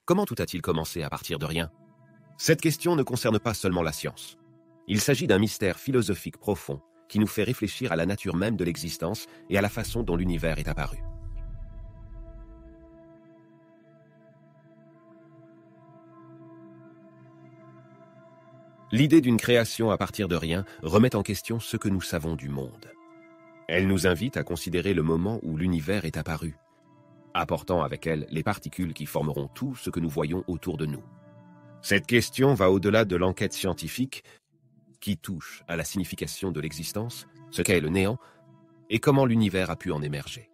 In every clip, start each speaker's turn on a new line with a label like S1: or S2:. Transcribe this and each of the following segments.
S1: Comment tout a-t-il commencé à partir de rien? Cette question ne concerne pas seulement la science. Il s'agit d'un mystère philosophique profond qui nous fait réfléchir à la nature même de l'existence et à la façon dont l'univers est apparu. L'idée d'une création à partir de rien remet en question ce que nous savons du monde. Elle nous invite à considérer le moment où l'univers est apparu, apportant avec elle les particules qui formeront tout ce que nous voyons autour de nous. Cette question va au-delà de l'enquête scientifique qui touche à la signification de l'existence, ce qu'est le néant, et comment l'univers a pu en émerger.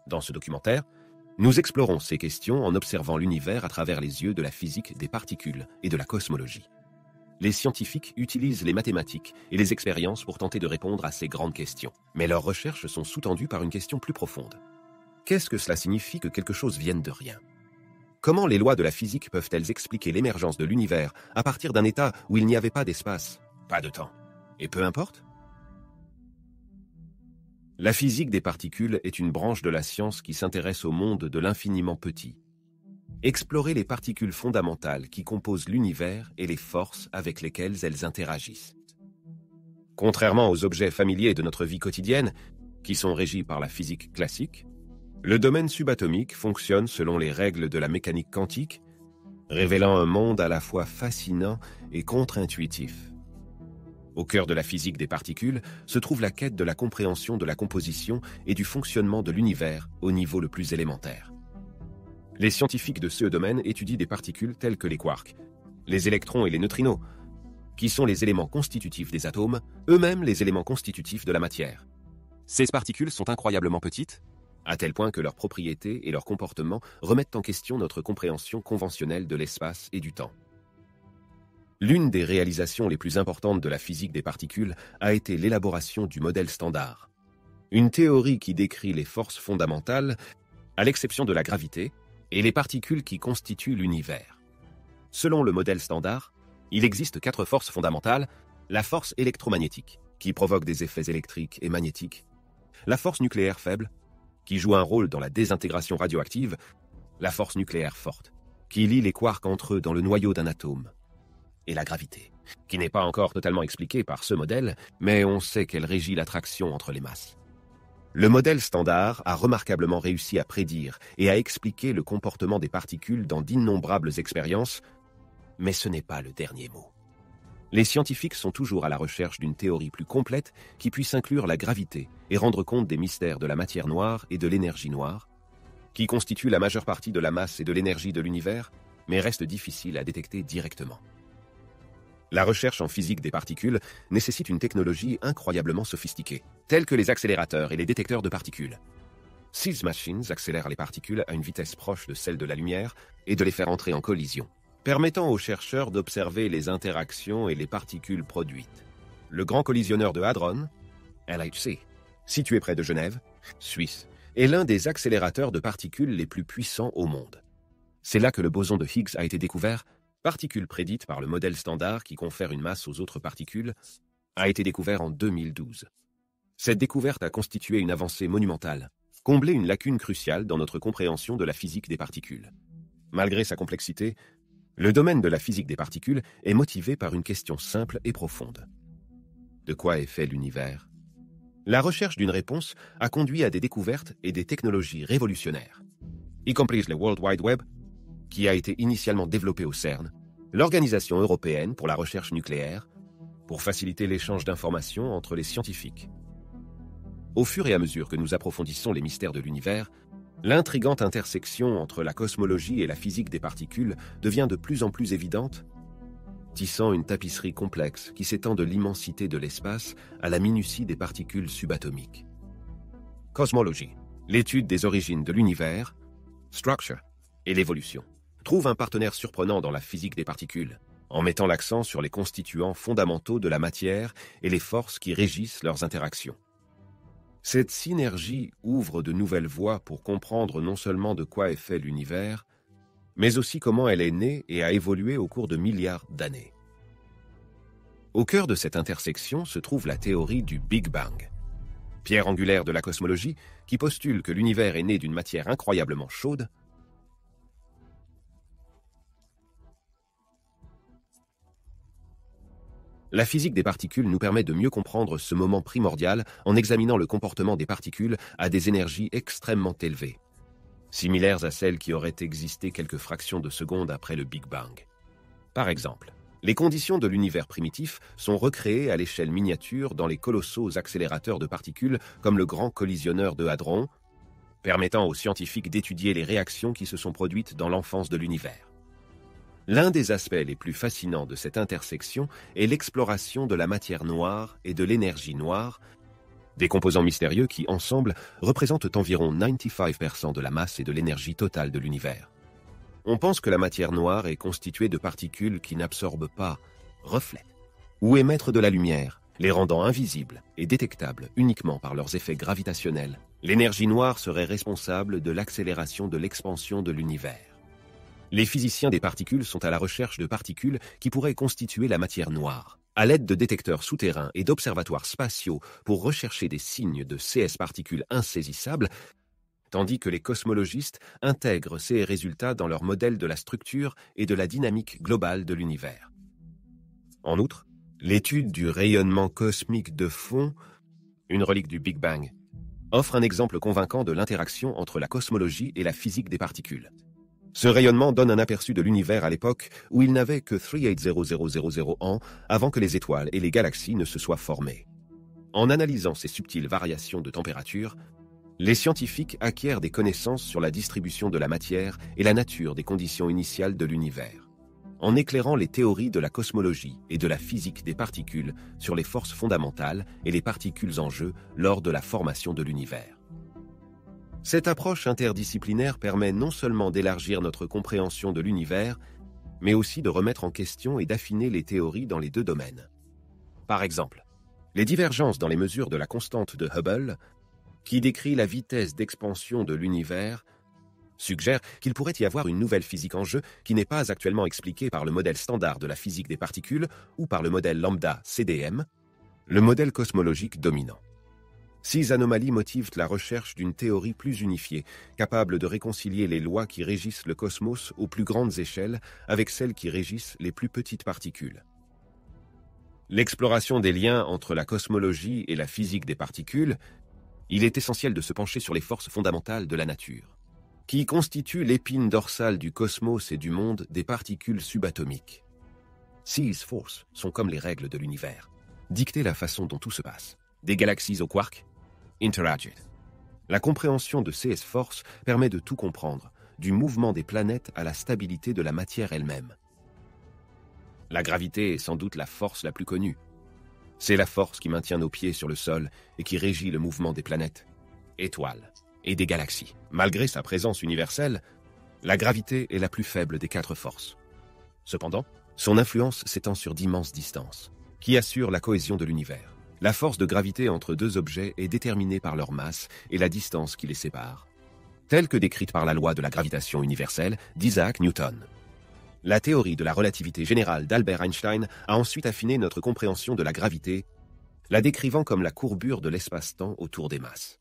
S1: Dans ce documentaire, nous explorons ces questions en observant l'univers à travers les yeux de la physique des particules et de la cosmologie. Les scientifiques utilisent les mathématiques et les expériences pour tenter de répondre à ces grandes questions. Mais leurs recherches sont sous-tendues par une question plus profonde. Qu'est-ce que cela signifie que quelque chose vienne de rien? Comment les lois de la physique peuvent-elles expliquer l'émergence de l'univers à partir d'un état où il n'y avait pas d'espace, pas de temps? Et peu importe? La physique des particules est une branche de la science qui s'intéresse au monde de l'infiniment petit. Explorer les particules fondamentales qui composent l'univers et les forces avec lesquelles elles interagissent. Contrairement aux objets familiers de notre vie quotidienne, qui sont régis par la physique classique, le domaine subatomique fonctionne selon les règles de la mécanique quantique, révélant un monde à la fois fascinant et contre-intuitif. Au cœur de la physique des particules se trouve la quête de la compréhension de la composition et du fonctionnement de l'univers au niveau le plus élémentaire. Les scientifiques de ce domaine étudient des particules telles que les quarks, les électrons et les neutrinos, qui sont les éléments constitutifs des atomes, eux-mêmes les éléments constitutifs de la matière. Ces particules sont incroyablement petites, à tel point que leurs propriétés et leur comportement remettent en question notre compréhension conventionnelle de l'espace et du temps. L'une des réalisations les plus importantes de la physique des particules a été l'élaboration du modèle standard, une théorie qui décrit les forces fondamentales, à l'exception de la gravité, et les particules qui constituent l'univers. Selon le modèle standard, il existe 4 forces fondamentales: la force électromagnétique, qui provoque des effets électriques et magnétiques, la force nucléaire faible, qui joue un rôle dans la désintégration radioactive, la force nucléaire forte, qui lie les quarks entre eux dans le noyau d'un atome, et la gravité, qui n'est pas encore totalement expliquée par ce modèle, mais on sait qu'elle régit l'attraction entre les masses. Le modèle standard a remarquablement réussi à prédire et à expliquer le comportement des particules dans d'innombrables expériences, mais ce n'est pas le dernier mot. Les scientifiques sont toujours à la recherche d'une théorie plus complète qui puisse inclure la gravité et rendre compte des mystères de la matière noire et de l'énergie noire, qui constituent la majeure partie de la masse et de l'énergie de l'univers, mais restent difficiles à détecter directement. La recherche en physique des particules nécessite une technologie incroyablement sophistiquée, telle que les accélérateurs et les détecteurs de particules. Ces machines accélèrent les particules à une vitesse proche de celle de la lumière et de les faire entrer en collision, permettant aux chercheurs d'observer les interactions et les particules produites. Le Grand Collisionneur de Hadron, LHC, situé près de Genève, Suisse, est l'un des accélérateurs de particules les plus puissants au monde. C'est là que le boson de Higgs a été découvert. Particule prédite par le modèle standard qui confère une masse aux autres particules, a été découvert en 2012. Cette découverte a constitué une avancée monumentale, comblé une lacune cruciale dans notre compréhension de la physique des particules. Malgré sa complexité, le domaine de la physique des particules est motivé par une question simple et profonde. De quoi est fait l'univers? La recherche d'une réponse a conduit à des découvertes et des technologies révolutionnaires, y compris le World Wide Web, qui a été initialement développé au CERN, l'Organisation européenne pour la recherche nucléaire, pour faciliter l'échange d'informations entre les scientifiques. Au fur et à mesure que nous approfondissons les mystères de l'univers, l'intrigante intersection entre la cosmologie et la physique des particules devient de plus en plus évidente, tissant une tapisserie complexe qui s'étend de l'immensité de l'espace à la minutie des particules subatomiques. Cosmologie, l'étude des origines de l'univers, structure et l'évolution, trouve un partenaire surprenant dans la physique des particules, en mettant l'accent sur les constituants fondamentaux de la matière et les forces qui régissent leurs interactions. Cette synergie ouvre de nouvelles voies pour comprendre non seulement de quoi est fait l'univers, mais aussi comment elle est née et a évolué au cours de milliards d'années. Au cœur de cette intersection se trouve la théorie du Big Bang, pierre angulaire de la cosmologie qui postule que l'univers est né d'une matière incroyablement chaude, La physique des particules nous permet de mieux comprendre ce moment primordial en examinant le comportement des particules à des énergies extrêmement élevées, similaires à celles qui auraient existé quelques fractions de secondes après le Big Bang. Par exemple, les conditions de l'univers primitif sont recréées à l'échelle miniature dans les colossaux accélérateurs de particules comme le Grand Collisionneur de Hadron, permettant aux scientifiques d'étudier les réactions qui se sont produites dans l'enfance de l'univers. L'un des aspects les plus fascinants de cette intersection est l'exploration de la matière noire et de l'énergie noire, des composants mystérieux qui, ensemble, représentent environ 95% de la masse et de l'énergie totale de l'univers. On pense que la matière noire est constituée de particules qui n'absorbent pas, reflètent ou émettent de la lumière, les rendant invisibles et détectables uniquement par leurs effets gravitationnels. L'énergie noire serait responsable de l'accélération de l'expansion de l'univers. Les physiciens des particules sont à la recherche de particules qui pourraient constituer la matière noire, à l'aide de détecteurs souterrains et d'observatoires spatiaux pour rechercher des signes de CS particules insaisissables, tandis que les cosmologistes intègrent ces résultats dans leur modèle de la structure et de la dynamique globale de l'univers. En outre, l'étude du rayonnement cosmique de fond, une relique du Big Bang, offre un exemple convaincant de l'interaction entre la cosmologie et la physique des particules. Ce rayonnement donne un aperçu de l'univers à l'époque où il n'avait que 380000 ans avant que les étoiles et les galaxies ne se soient formées. En analysant ces subtiles variations de température, les scientifiques acquièrent des connaissances sur la distribution de la matière et la nature des conditions initiales de l'univers, en éclairant les théories de la cosmologie et de la physique des particules sur les forces fondamentales et les particules en jeu lors de la formation de l'univers. Cette approche interdisciplinaire permet non seulement d'élargir notre compréhension de l'univers, mais aussi de remettre en question et d'affiner les théories dans les deux domaines. Par exemple, les divergences dans les mesures de la constante de Hubble, qui décrit la vitesse d'expansion de l'univers, suggèrent qu'il pourrait y avoir une nouvelle physique en jeu qui n'est pas actuellement expliquée par le modèle standard de la physique des particules ou par le modèle lambda CDM, le modèle cosmologique dominant. Ces anomalies motivent la recherche d'une théorie plus unifiée, capable de réconcilier les lois qui régissent le cosmos aux plus grandes échelles avec celles qui régissent les plus petites particules. L'exploration des liens entre la cosmologie et la physique des particules, il est essentiel de se pencher sur les forces fondamentales de la nature, qui constituent l'épine dorsale du cosmos et du monde des particules subatomiques. Ces forces sont comme les règles de l'univers, dicter la façon dont tout se passe. Des galaxies aux quarks, interagent. La compréhension de ces forces permet de tout comprendre, du mouvement des planètes à la stabilité de la matière elle-même. La gravité est sans doute la force la plus connue. C'est la force qui maintient nos pieds sur le sol et qui régit le mouvement des planètes, étoiles et des galaxies. Malgré sa présence universelle, la gravité est la plus faible des 4 forces. Cependant, son influence s'étend sur d'immenses distances, qui assurent la cohésion de l'univers. La force de gravité entre deux objets est déterminée par leur masse et la distance qui les sépare, telle que décrite par la loi de la gravitation universelle d'Isaac Newton. La théorie de la relativité générale d'Albert Einstein a ensuite affiné notre compréhension de la gravité, la décrivant comme la courbure de l'espace-temps autour des masses.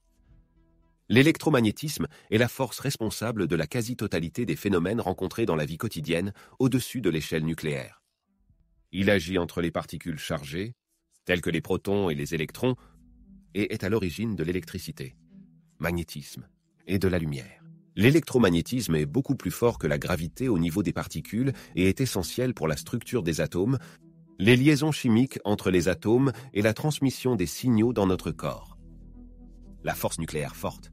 S1: L'électromagnétisme est la force responsable de la quasi-totalité des phénomènes rencontrés dans la vie quotidienne au-dessus de l'échelle nucléaire. Il agit entre les particules chargées, tels que les protons et les électrons, et est à l'origine de l'électricité, magnétisme et de la lumière. L'électromagnétisme est beaucoup plus fort que la gravité au niveau des particules et est essentiel pour la structure des atomes, les liaisons chimiques entre les atomes et la transmission des signaux dans notre corps. La force nucléaire forte,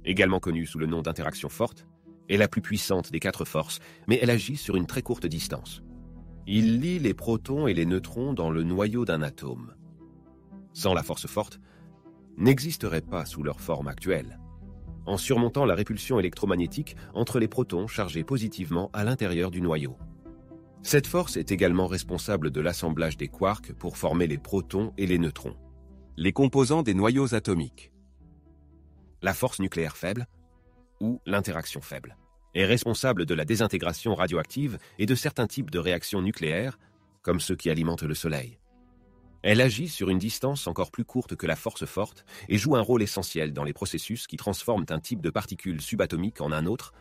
S1: également connue sous le nom d'interaction forte, est la plus puissante des 4 forces, mais elle agit sur une très courte distance. Il lie les protons et les neutrons dans le noyau d'un atome. Sans la force forte, n'existerait pas sous leur forme actuelle, en surmontant la répulsion électromagnétique entre les protons chargés positivement à l'intérieur du noyau. Cette force est également responsable de l'assemblage des quarks pour former les protons et les neutrons, les composants des noyaux atomiques. La force nucléaire faible, ou l'interaction faible, est responsable de la désintégration radioactive et de certains types de réactions nucléaires, comme ceux qui alimentent le Soleil. Elle agit sur une distance encore plus courte que la force forte et joue un rôle essentiel dans les processus qui transforment un type de particule subatomique en un autre,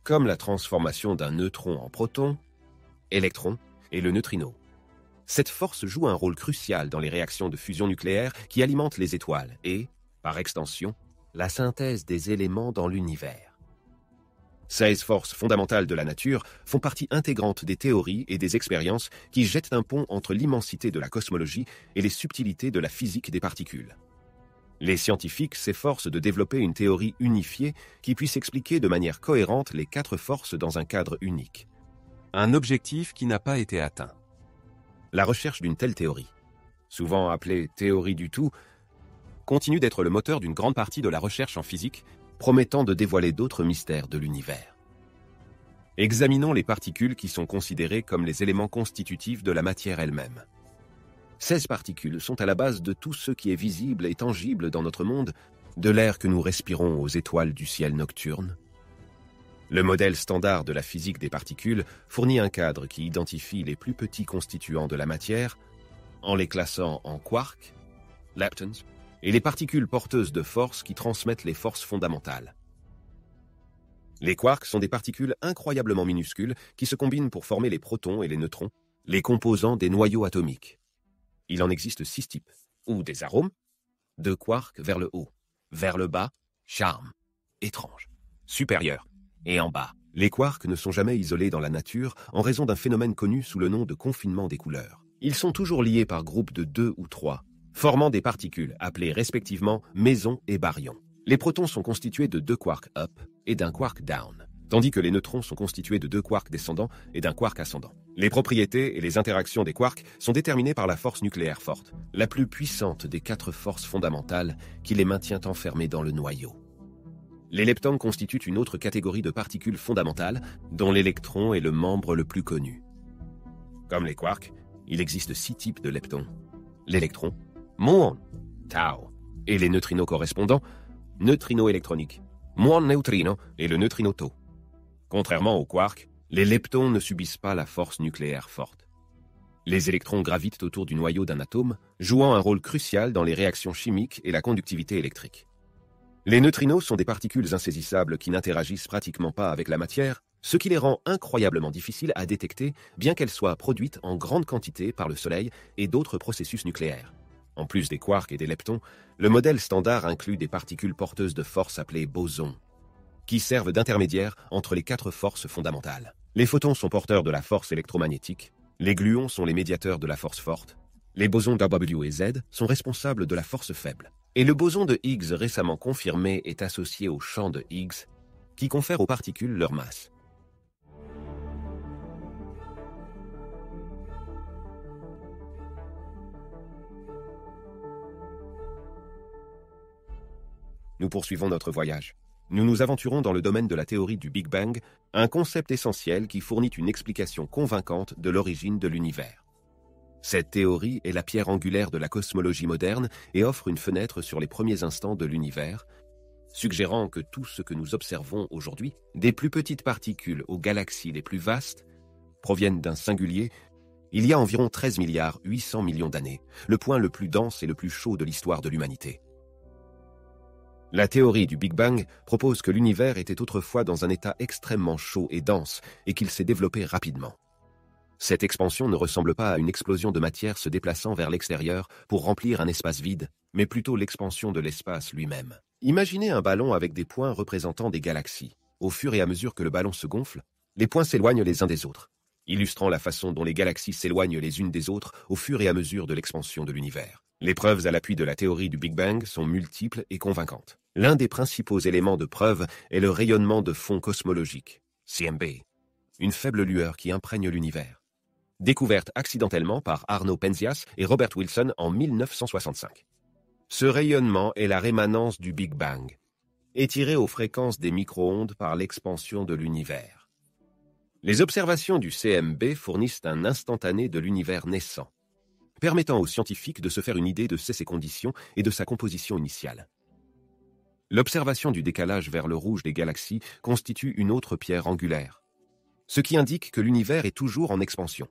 S1: comme la transformation d'un neutron en proton, électron et le neutrino. Cette force joue un rôle crucial dans les réactions de fusion nucléaire qui alimentent les étoiles et, par extension, la synthèse des éléments dans l'univers. 16 forces fondamentales de la nature font partie intégrante des théories et des expériences qui jettent un pont entre l'immensité de la cosmologie et les subtilités de la physique des particules. Les scientifiques s'efforcent de développer une théorie unifiée qui puisse expliquer de manière cohérente les 4 forces dans un cadre unique. Un objectif qui n'a pas été atteint. La recherche d'une telle théorie, souvent appelée théorie du tout, continue d'être le moteur d'une grande partie de la recherche en physique, promettant de dévoiler d'autres mystères de l'univers. Examinons les particules qui sont considérées comme les éléments constitutifs de la matière elle-même. 16 particules sont à la base de tout ce qui est visible et tangible dans notre monde, de l'air que nous respirons aux étoiles du ciel nocturne. Le modèle standard de la physique des particules fournit un cadre qui identifie les plus petits constituants de la matière, en les classant en quarks, leptons, et les particules porteuses de force qui transmettent les forces fondamentales. Les quarks sont des particules incroyablement minuscules qui se combinent pour former les protons et les neutrons, les composants des noyaux atomiques. Il en existe 6 types, ou des arômes, de quarks vers le haut, vers le bas, charme, étrange, supérieur, et en bas. Les quarks ne sont jamais isolés dans la nature en raison d'un phénomène connu sous le nom de confinement des couleurs. Ils sont toujours liés par groupes de 2 ou 3, formant des particules appelées respectivement mésons et baryons. Les protons sont constitués de 2 quarks up et d'un quark down, tandis que les neutrons sont constitués de 2 quarks descendants et d'un quark ascendant. Les propriétés et les interactions des quarks sont déterminées par la force nucléaire forte, la plus puissante des 4 forces fondamentales qui les maintient enfermés dans le noyau. Les leptons constituent une autre catégorie de particules fondamentales, dont l'électron est le membre le plus connu. Comme les quarks, il existe 6 types de leptons. L'électron, muon, tau, et les neutrinos correspondants, neutrinos électroniques, muon neutrino et le neutrino tau. Contrairement aux quarks, les leptons ne subissent pas la force nucléaire forte. Les électrons gravitent autour du noyau d'un atome, jouant un rôle crucial dans les réactions chimiques et la conductivité électrique. Les neutrinos sont des particules insaisissables qui n'interagissent pratiquement pas avec la matière, ce qui les rend incroyablement difficiles à détecter, bien qu'elles soient produites en grande quantité par le Soleil et d'autres processus nucléaires. En plus des quarks et des leptons, le modèle standard inclut des particules porteuses de force appelées bosons, qui servent d'intermédiaires entre les 4 forces fondamentales. Les photons sont porteurs de la force électromagnétique, les gluons sont les médiateurs de la force forte, les bosons W et Z sont responsables de la force faible. Et le boson de Higgs récemment confirmé est associé au champ de Higgs, qui confère aux particules leur masse. Nous poursuivons notre voyage. Nous nous aventurons dans le domaine de la théorie du Big Bang, un concept essentiel qui fournit une explication convaincante de l'origine de l'univers. Cette théorie est la pierre angulaire de la cosmologie moderne et offre une fenêtre sur les premiers instants de l'univers, suggérant que tout ce que nous observons aujourd'hui, des plus petites particules aux galaxies les plus vastes, proviennent d'un singulier il y a environ 13 milliards 800 millions d'années, le point le plus dense et le plus chaud de l'histoire de l'humanité. La théorie du Big Bang propose que l'univers était autrefois dans un état extrêmement chaud et dense et qu'il s'est développé rapidement. Cette expansion ne ressemble pas à une explosion de matière se déplaçant vers l'extérieur pour remplir un espace vide, mais plutôt l'expansion de l'espace lui-même. Imaginez un ballon avec des points représentant des galaxies. Au fur et à mesure que le ballon se gonfle, les points s'éloignent les uns des autres, illustrant la façon dont les galaxies s'éloignent les unes des autres au fur et à mesure de l'expansion de l'univers. Les preuves à l'appui de la théorie du Big Bang sont multiples et convaincantes. L'un des principaux éléments de preuve est le rayonnement de fond cosmologique, CMB, une faible lueur qui imprègne l'univers. Découverte accidentellement par Arno Penzias et Robert Wilson en 1965. Ce rayonnement est la rémanence du Big Bang, étiré aux fréquences des micro-ondes par l'expansion de l'univers. Les observations du CMB fournissent un instantané de l'univers naissant, permettant aux scientifiques de se faire une idée de ses conditions et de sa composition initiale. L'observation du décalage vers le rouge des galaxies constitue une autre pierre angulaire, ce qui indique que l'univers est toujours en expansion.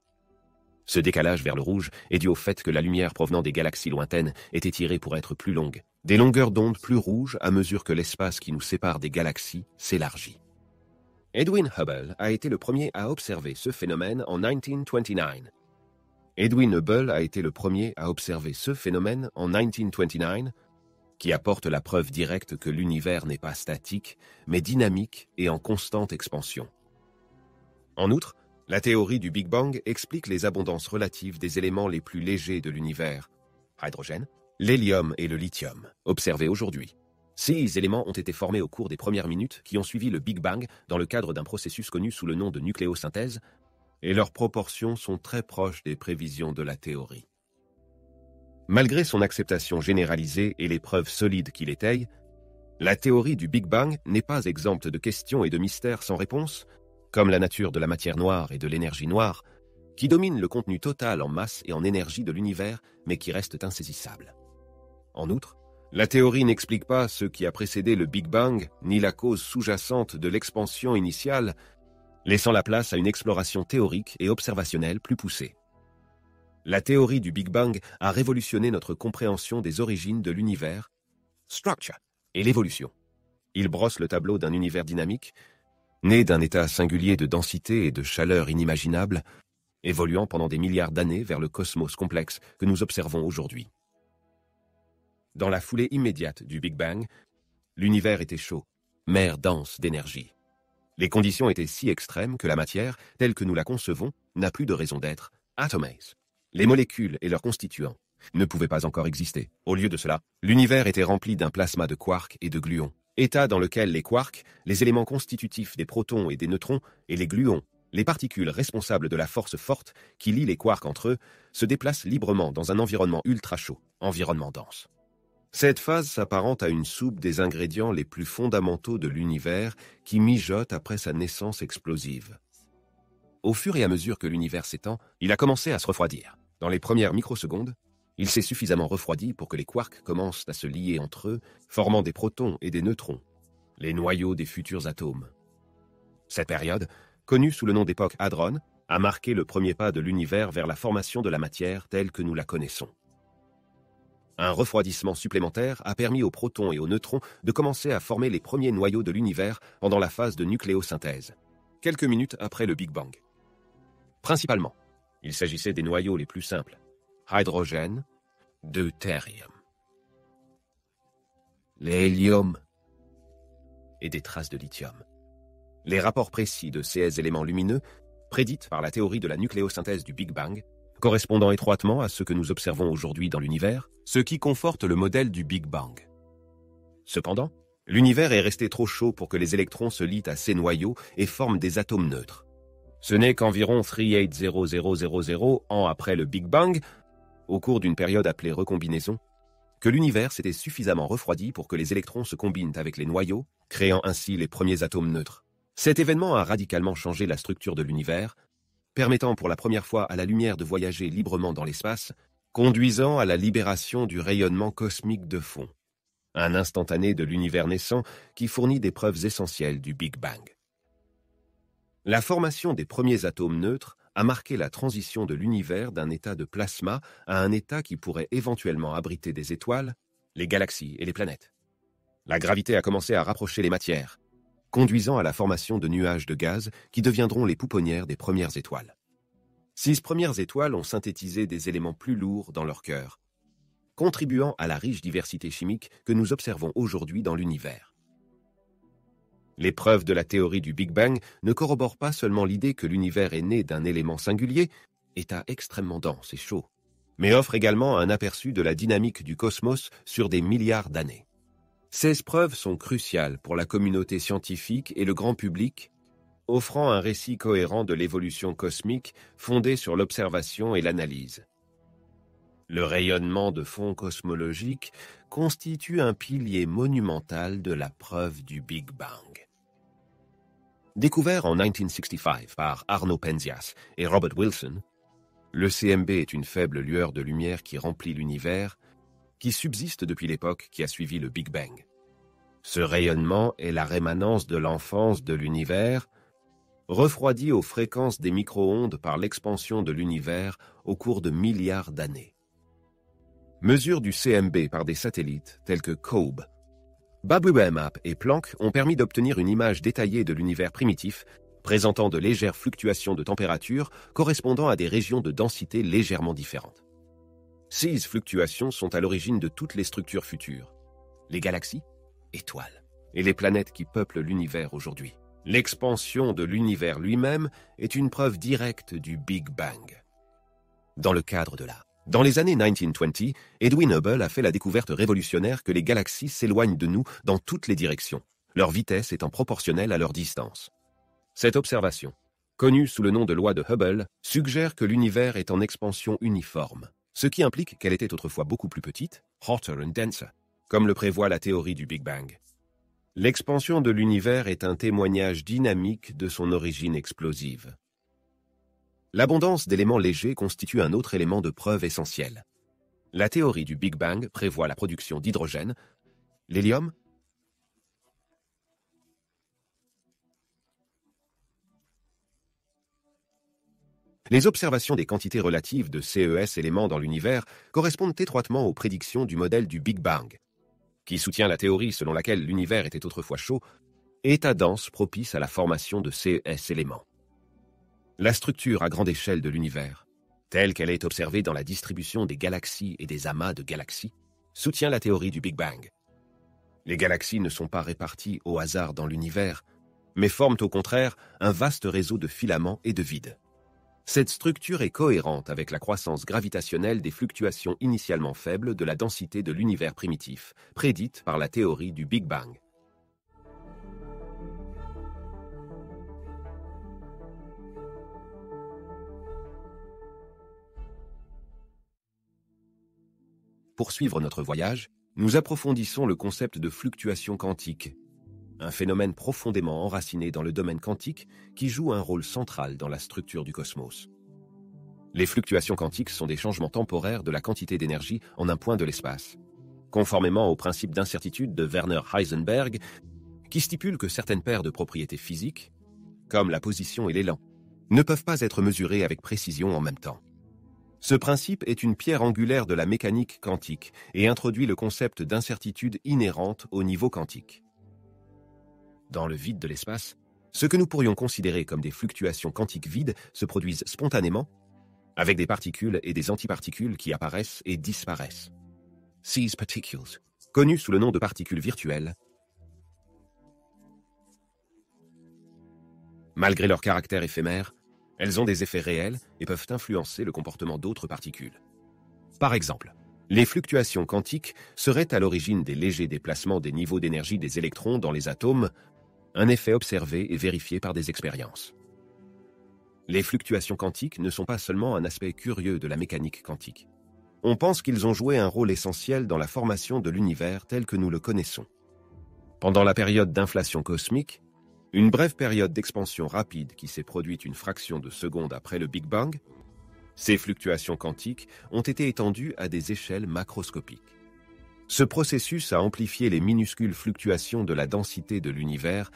S1: Ce décalage vers le rouge est dû au fait que la lumière provenant des galaxies lointaines est étirée pour être plus longue, des longueurs d'onde plus rouges à mesure que l'espace qui nous sépare des galaxies s'élargit. Edwin Hubble a été le premier à observer ce phénomène en 1929. Edwin Hubble a été le premier à observer ce phénomène en 1929, qui apporte la preuve directe que l'univers n'est pas statique, mais dynamique et en constante expansion. En outre, la théorie du Big Bang explique les abondances relatives des éléments les plus légers de l'univers, hydrogène, l'hélium et le lithium, observés aujourd'hui. Ces éléments ont été formés au cours des premières minutes qui ont suivi le Big Bang dans le cadre d'un processus connu sous le nom de nucléosynthèse, et leurs proportions sont très proches des prévisions de la théorie. Malgré son acceptation généralisée et les preuves solides qui l'étayent, la théorie du Big Bang n'est pas exempte de questions et de mystères sans réponse, comme la nature de la matière noire et de l'énergie noire, qui dominent le contenu total en masse et en énergie de l'univers, mais qui restent insaisissables. En outre, la théorie n'explique pas ce qui a précédé le Big Bang, ni la cause sous-jacente de l'expansion initiale, laissant la place à une exploration théorique et observationnelle plus poussée. La théorie du Big Bang a révolutionné notre compréhension des origines de l'univers, structure, et l'évolution. Il brosse le tableau d'un univers dynamique, né d'un état singulier de densité et de chaleur inimaginable, évoluant pendant des milliards d'années vers le cosmos complexe que nous observons aujourd'hui. Dans la foulée immédiate du Big Bang, l'univers était chaud, mer dense d'énergie. Les conditions étaient si extrêmes que la matière, telle que nous la concevons, n'a plus de raison d'être, atomase. Les molécules et leurs constituants ne pouvaient pas encore exister. Au lieu de cela, l'univers était rempli d'un plasma de quarks et de gluons, état dans lequel les quarks, les éléments constitutifs des protons et des neutrons, et les gluons, les particules responsables de la force forte qui lie les quarks entre eux, se déplacent librement dans un environnement ultra chaud, environnement dense. Cette phase s'apparente à une soupe des ingrédients les plus fondamentaux de l'univers qui mijote après sa naissance explosive. Au fur et à mesure que l'univers s'étend, il a commencé à se refroidir. Dans les premières microsecondes, il s'est suffisamment refroidi pour que les quarks commencent à se lier entre eux, formant des protons et des neutrons, les noyaux des futurs atomes. Cette période, connue sous le nom d'époque hadron, a marqué le premier pas de l'univers vers la formation de la matière telle que nous la connaissons. Un refroidissement supplémentaire a permis aux protons et aux neutrons de commencer à former les premiers noyaux de l'univers pendant la phase de nucléosynthèse, quelques minutes après le Big Bang. Principalement, il s'agissait des noyaux les plus simples, hydrogène, deutérium, l'hélium et des traces de lithium. Les rapports précis de ces éléments lumineux, prédits par la théorie de la nucléosynthèse du Big Bang, correspondant étroitement à ce que nous observons aujourd'hui dans l'univers, ce qui conforte le modèle du Big Bang. Cependant, l'univers est resté trop chaud pour que les électrons se lient à ces noyaux et forment des atomes neutres. Ce n'est qu'environ 380000 ans après le Big Bang, au cours d'une période appelée recombinaison, que l'univers s'était suffisamment refroidi pour que les électrons se combinent avec les noyaux, créant ainsi les premiers atomes neutres. Cet événement a radicalement changé la structure de l'univers, permettant pour la première fois à la lumière de voyager librement dans l'espace, conduisant à la libération du rayonnement cosmique de fond, un instantané de l'univers naissant qui fournit des preuves essentielles du Big Bang. La formation des premiers atomes neutres a marqué la transition de l'univers d'un état de plasma à un état qui pourrait éventuellement abriter des étoiles, les galaxies et les planètes. La gravité a commencé à rapprocher les matières, conduisant à la formation de nuages de gaz qui deviendront les pouponnières des premières étoiles. 6 premières étoiles ont synthétisé des éléments plus lourds dans leur cœur, contribuant à la riche diversité chimique que nous observons aujourd'hui dans l'univers. Les preuves de la théorie du Big Bang ne corroborent pas seulement l'idée que l'univers est né d'un élément singulier, état extrêmement dense et chaud, mais offrent également un aperçu de la dynamique du cosmos sur des milliards d'années. Ces preuves sont cruciales pour la communauté scientifique et le grand public, offrant un récit cohérent de l'évolution cosmique fondé sur l'observation et l'analyse. Le rayonnement de fond cosmologique constitue un pilier monumental de la preuve du Big Bang. Découvert en 1965 par Arno Penzias et Robert Wilson, le CMB est une faible lueur de lumière qui remplit l'univers, qui subsiste depuis l'époque qui a suivi le Big Bang. Ce rayonnement est la rémanence de l'enfance de l'univers, refroidi aux fréquences des micro-ondes par l'expansion de l'univers au cours de milliards d'années. Mesures du CMB par des satellites tels que COBE, BabBouMap et Planck ont permis d'obtenir une image détaillée de l'univers primitif présentant de légères fluctuations de température correspondant à des régions de densité légèrement différentes. Ces fluctuations sont à l'origine de toutes les structures futures, les galaxies, étoiles, et les planètes qui peuplent l'univers aujourd'hui. L'expansion de l'univers lui-même est une preuve directe du Big Bang. Dans le cadre de Dans les années 1920, Edwin Hubble a fait la découverte révolutionnaire que les galaxies s'éloignent de nous dans toutes les directions, leur vitesse étant proportionnelle à leur distance. Cette observation, connue sous le nom de loi de Hubble, suggère que l'univers est en expansion uniforme, ce qui implique qu'elle était autrefois beaucoup plus petite, hotter and denser, comme le prévoit la théorie du Big Bang. L'expansion de l'univers est un témoignage dynamique de son origine explosive. L'abondance d'éléments légers constitue un autre élément de preuve essentiel. La théorie du Big Bang prévoit la production d'hydrogène, l'hélium, les observations des quantités relatives de ces éléments dans l'univers correspondent étroitement aux prédictions du modèle du Big Bang, qui soutient la théorie selon laquelle l'univers était autrefois chaud, état dense propice à la formation de ces éléments. La structure à grande échelle de l'univers, telle qu'elle est observée dans la distribution des galaxies et des amas de galaxies, soutient la théorie du Big Bang. Les galaxies ne sont pas réparties au hasard dans l'univers, mais forment au contraire un vaste réseau de filaments et de vides. Cette structure est cohérente avec la croissance gravitationnelle des fluctuations initialement faibles de la densité de l'univers primitif, prédite par la théorie du Big Bang. Pour suivre notre voyage, nous approfondissons le concept de fluctuation quantique, un phénomène profondément enraciné dans le domaine quantique qui joue un rôle central dans la structure du cosmos. Les fluctuations quantiques sont des changements temporaires de la quantité d'énergie en un point de l'espace, conformément au principe d'incertitude de Werner Heisenberg, qui stipule que certaines paires de propriétés physiques, comme la position et l'élan, ne peuvent pas être mesurées avec précision en même temps. Ce principe est une pierre angulaire de la mécanique quantique et introduit le concept d'incertitude inhérente au niveau quantique. Dans le vide de l'espace, ce que nous pourrions considérer comme des fluctuations quantiques vides se produisent spontanément, avec des particules et des antiparticules qui apparaissent et disparaissent. These particles, connues sous le nom de particules virtuelles, malgré leur caractère éphémère, elles ont des effets réels et peuvent influencer le comportement d'autres particules. Par exemple, les fluctuations quantiques seraient à l'origine des légers déplacements des niveaux d'énergie des électrons dans les atomes, un effet observé et vérifié par des expériences. Les fluctuations quantiques ne sont pas seulement un aspect curieux de la mécanique quantique. On pense qu'ils ont joué un rôle essentiel dans la formation de l'univers tel que nous le connaissons. Pendant la période d'inflation cosmique, une brève période d'expansion rapide qui s'est produite une fraction de seconde après le Big Bang, ces fluctuations quantiques ont été étendues à des échelles macroscopiques. Ce processus a amplifié les minuscules fluctuations de la densité de l'univers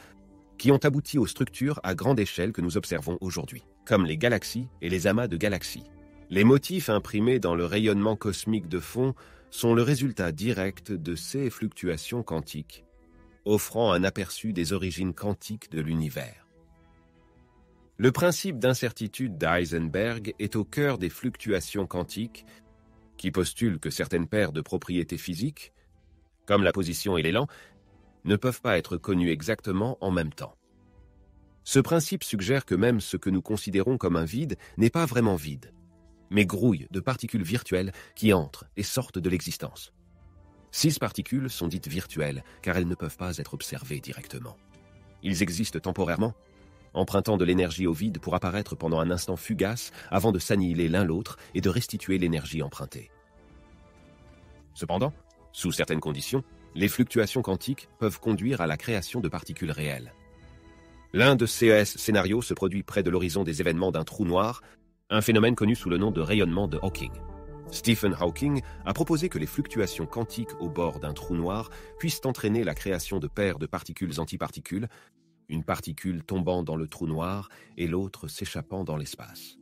S1: qui ont abouti aux structures à grande échelle que nous observons aujourd'hui, comme les galaxies et les amas de galaxies. Les motifs imprimés dans le rayonnement cosmique de fond sont le résultat direct de ces fluctuations quantiques, offrant un aperçu des origines quantiques de l'univers. Le principe d'incertitude d'Heisenberg est au cœur des fluctuations quantiques qui postule que certaines paires de propriétés physiques, comme la position et l'élan, ne peuvent pas être connues exactement en même temps. Ce principe suggère que même ce que nous considérons comme un vide n'est pas vraiment vide, mais grouille de particules virtuelles qui entrent et sortent de l'existence. 6 particules sont dites virtuelles car elles ne peuvent pas être observées directement. Ils existent temporairement, empruntant de l'énergie au vide pour apparaître pendant un instant fugace avant de s'annihiler l'un l'autre et de restituer l'énergie empruntée. Cependant, sous certaines conditions, les fluctuations quantiques peuvent conduire à la création de particules réelles. L'un de ces scénarios se produit près de l'horizon des événements d'un trou noir, un phénomène connu sous le nom de rayonnement de Hawking. Stephen Hawking a proposé que les fluctuations quantiques au bord d'un trou noir puissent entraîner la création de paires de particules-antiparticules, une particule tombant dans le trou noir et l'autre s'échappant dans l'espace.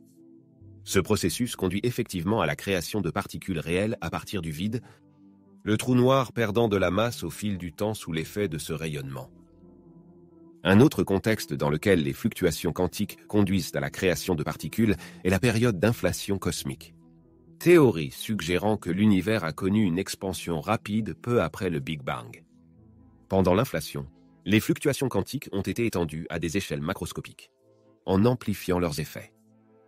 S1: Ce processus conduit effectivement à la création de particules réelles à partir du vide, le trou noir perdant de la masse au fil du temps sous l'effet de ce rayonnement. Un autre contexte dans lequel les fluctuations quantiques conduisent à la création de particules est la période d'inflation cosmique. Théorie suggérant que l'univers a connu une expansion rapide peu après le Big Bang. Pendant l'inflation, les fluctuations quantiques ont été étendues à des échelles macroscopiques, en amplifiant leurs effets.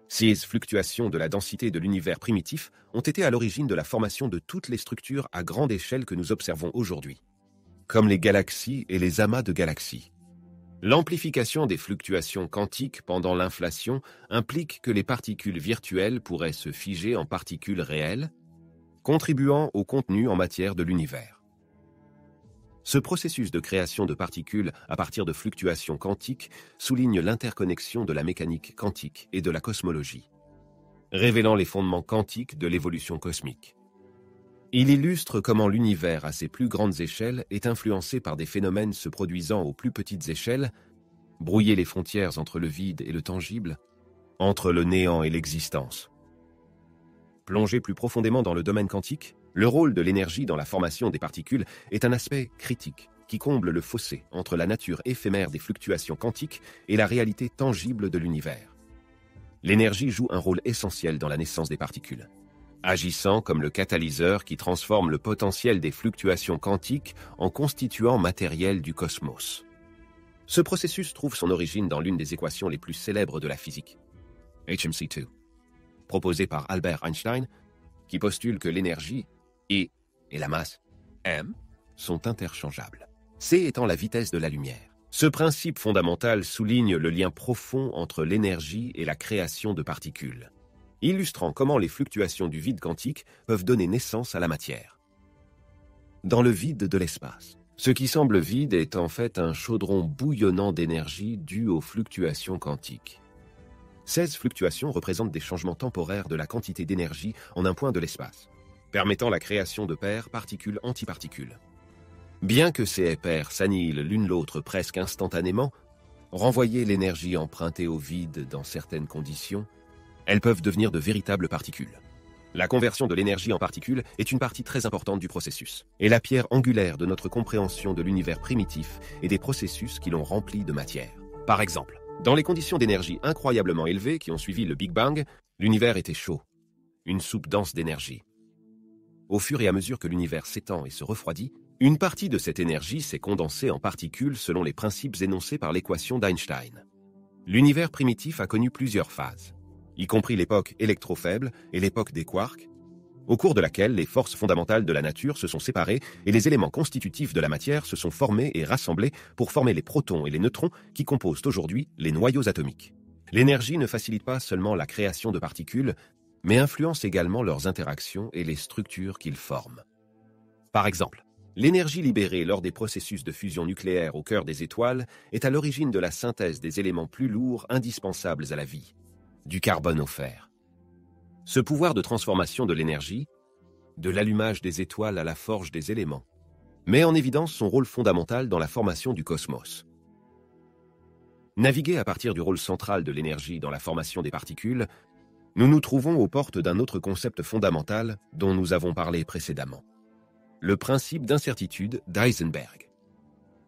S1: Ces fluctuations de la densité de l'univers primitif ont été à l'origine de la formation de toutes les structures à grande échelle que nous observons aujourd'hui, comme les galaxies et les amas de galaxies. L'amplification des fluctuations quantiques pendant l'inflation implique que les particules virtuelles pourraient se figer en particules réelles, contribuant au contenu en matière de l'univers. Ce processus de création de particules à partir de fluctuations quantiques souligne l'interconnexion de la mécanique quantique et de la cosmologie, révélant les fondements quantiques de l'évolution cosmique. Il illustre comment l'univers à ses plus grandes échelles est influencé par des phénomènes se produisant aux plus petites échelles, brouiller les frontières entre le vide et le tangible, entre le néant et l'existence. Plongé plus profondément dans le domaine quantique, le rôle de l'énergie dans la formation des particules est un aspect critique qui comble le fossé entre la nature éphémère des fluctuations quantiques et la réalité tangible de l'univers. L'énergie joue un rôle essentiel dans la naissance des particules, agissant comme le catalyseur qui transforme le potentiel des fluctuations quantiques en constituant matériel du cosmos. Ce processus trouve son origine dans l'une des équations les plus célèbres de la physique, HMC2, proposée par Albert Einstein, qui postule que l'énergie, E, et la masse, m, sont interchangeables, c étant la vitesse de la lumière. Ce principe fondamental souligne le lien profond entre l'énergie et la création de particules, illustrant comment les fluctuations du vide quantique peuvent donner naissance à la matière. Dans le vide de l'espace, ce qui semble vide est en fait un chaudron bouillonnant d'énergie dû aux fluctuations quantiques. 16 fluctuations représentent des changements temporaires de la quantité d'énergie en un point de l'espace, permettant la création de paires particules-antiparticules. Bien que ces paires s'annihilent l'une l'autre presque instantanément, renvoyer l'énergie empruntée au vide dans certaines conditions, elles peuvent devenir de véritables particules. La conversion de l'énergie en particules est une partie très importante du processus, et la pierre angulaire de notre compréhension de l'univers primitif et des processus qui l'ont rempli de matière. Par exemple, dans les conditions d'énergie incroyablement élevées qui ont suivi le Big Bang, l'univers était chaud, une soupe dense d'énergie. Au fur et à mesure que l'univers s'étend et se refroidit, une partie de cette énergie s'est condensée en particules selon les principes énoncés par l'équation d'Einstein. L'univers primitif a connu plusieurs phases, y compris l'époque électrofaible et l'époque des quarks, au cours de laquelle les forces fondamentales de la nature se sont séparées et les éléments constitutifs de la matière se sont formés et rassemblés pour former les protons et les neutrons qui composent aujourd'hui les noyaux atomiques. L'énergie ne facilite pas seulement la création de particules, mais influence également leurs interactions et les structures qu'ils forment. Par exemple, l'énergie libérée lors des processus de fusion nucléaire au cœur des étoiles est à l'origine de la synthèse des éléments plus lourds indispensables à la vie, du carbone au fer. Ce pouvoir de transformation de l'énergie, de l'allumage des étoiles à la forge des éléments, met en évidence son rôle fondamental dans la formation du cosmos. Naviguer à partir du rôle central de l'énergie dans la formation des particules, nous nous trouvons aux portes d'un autre concept fondamental dont nous avons parlé précédemment, le principe d'incertitude d'Heisenberg.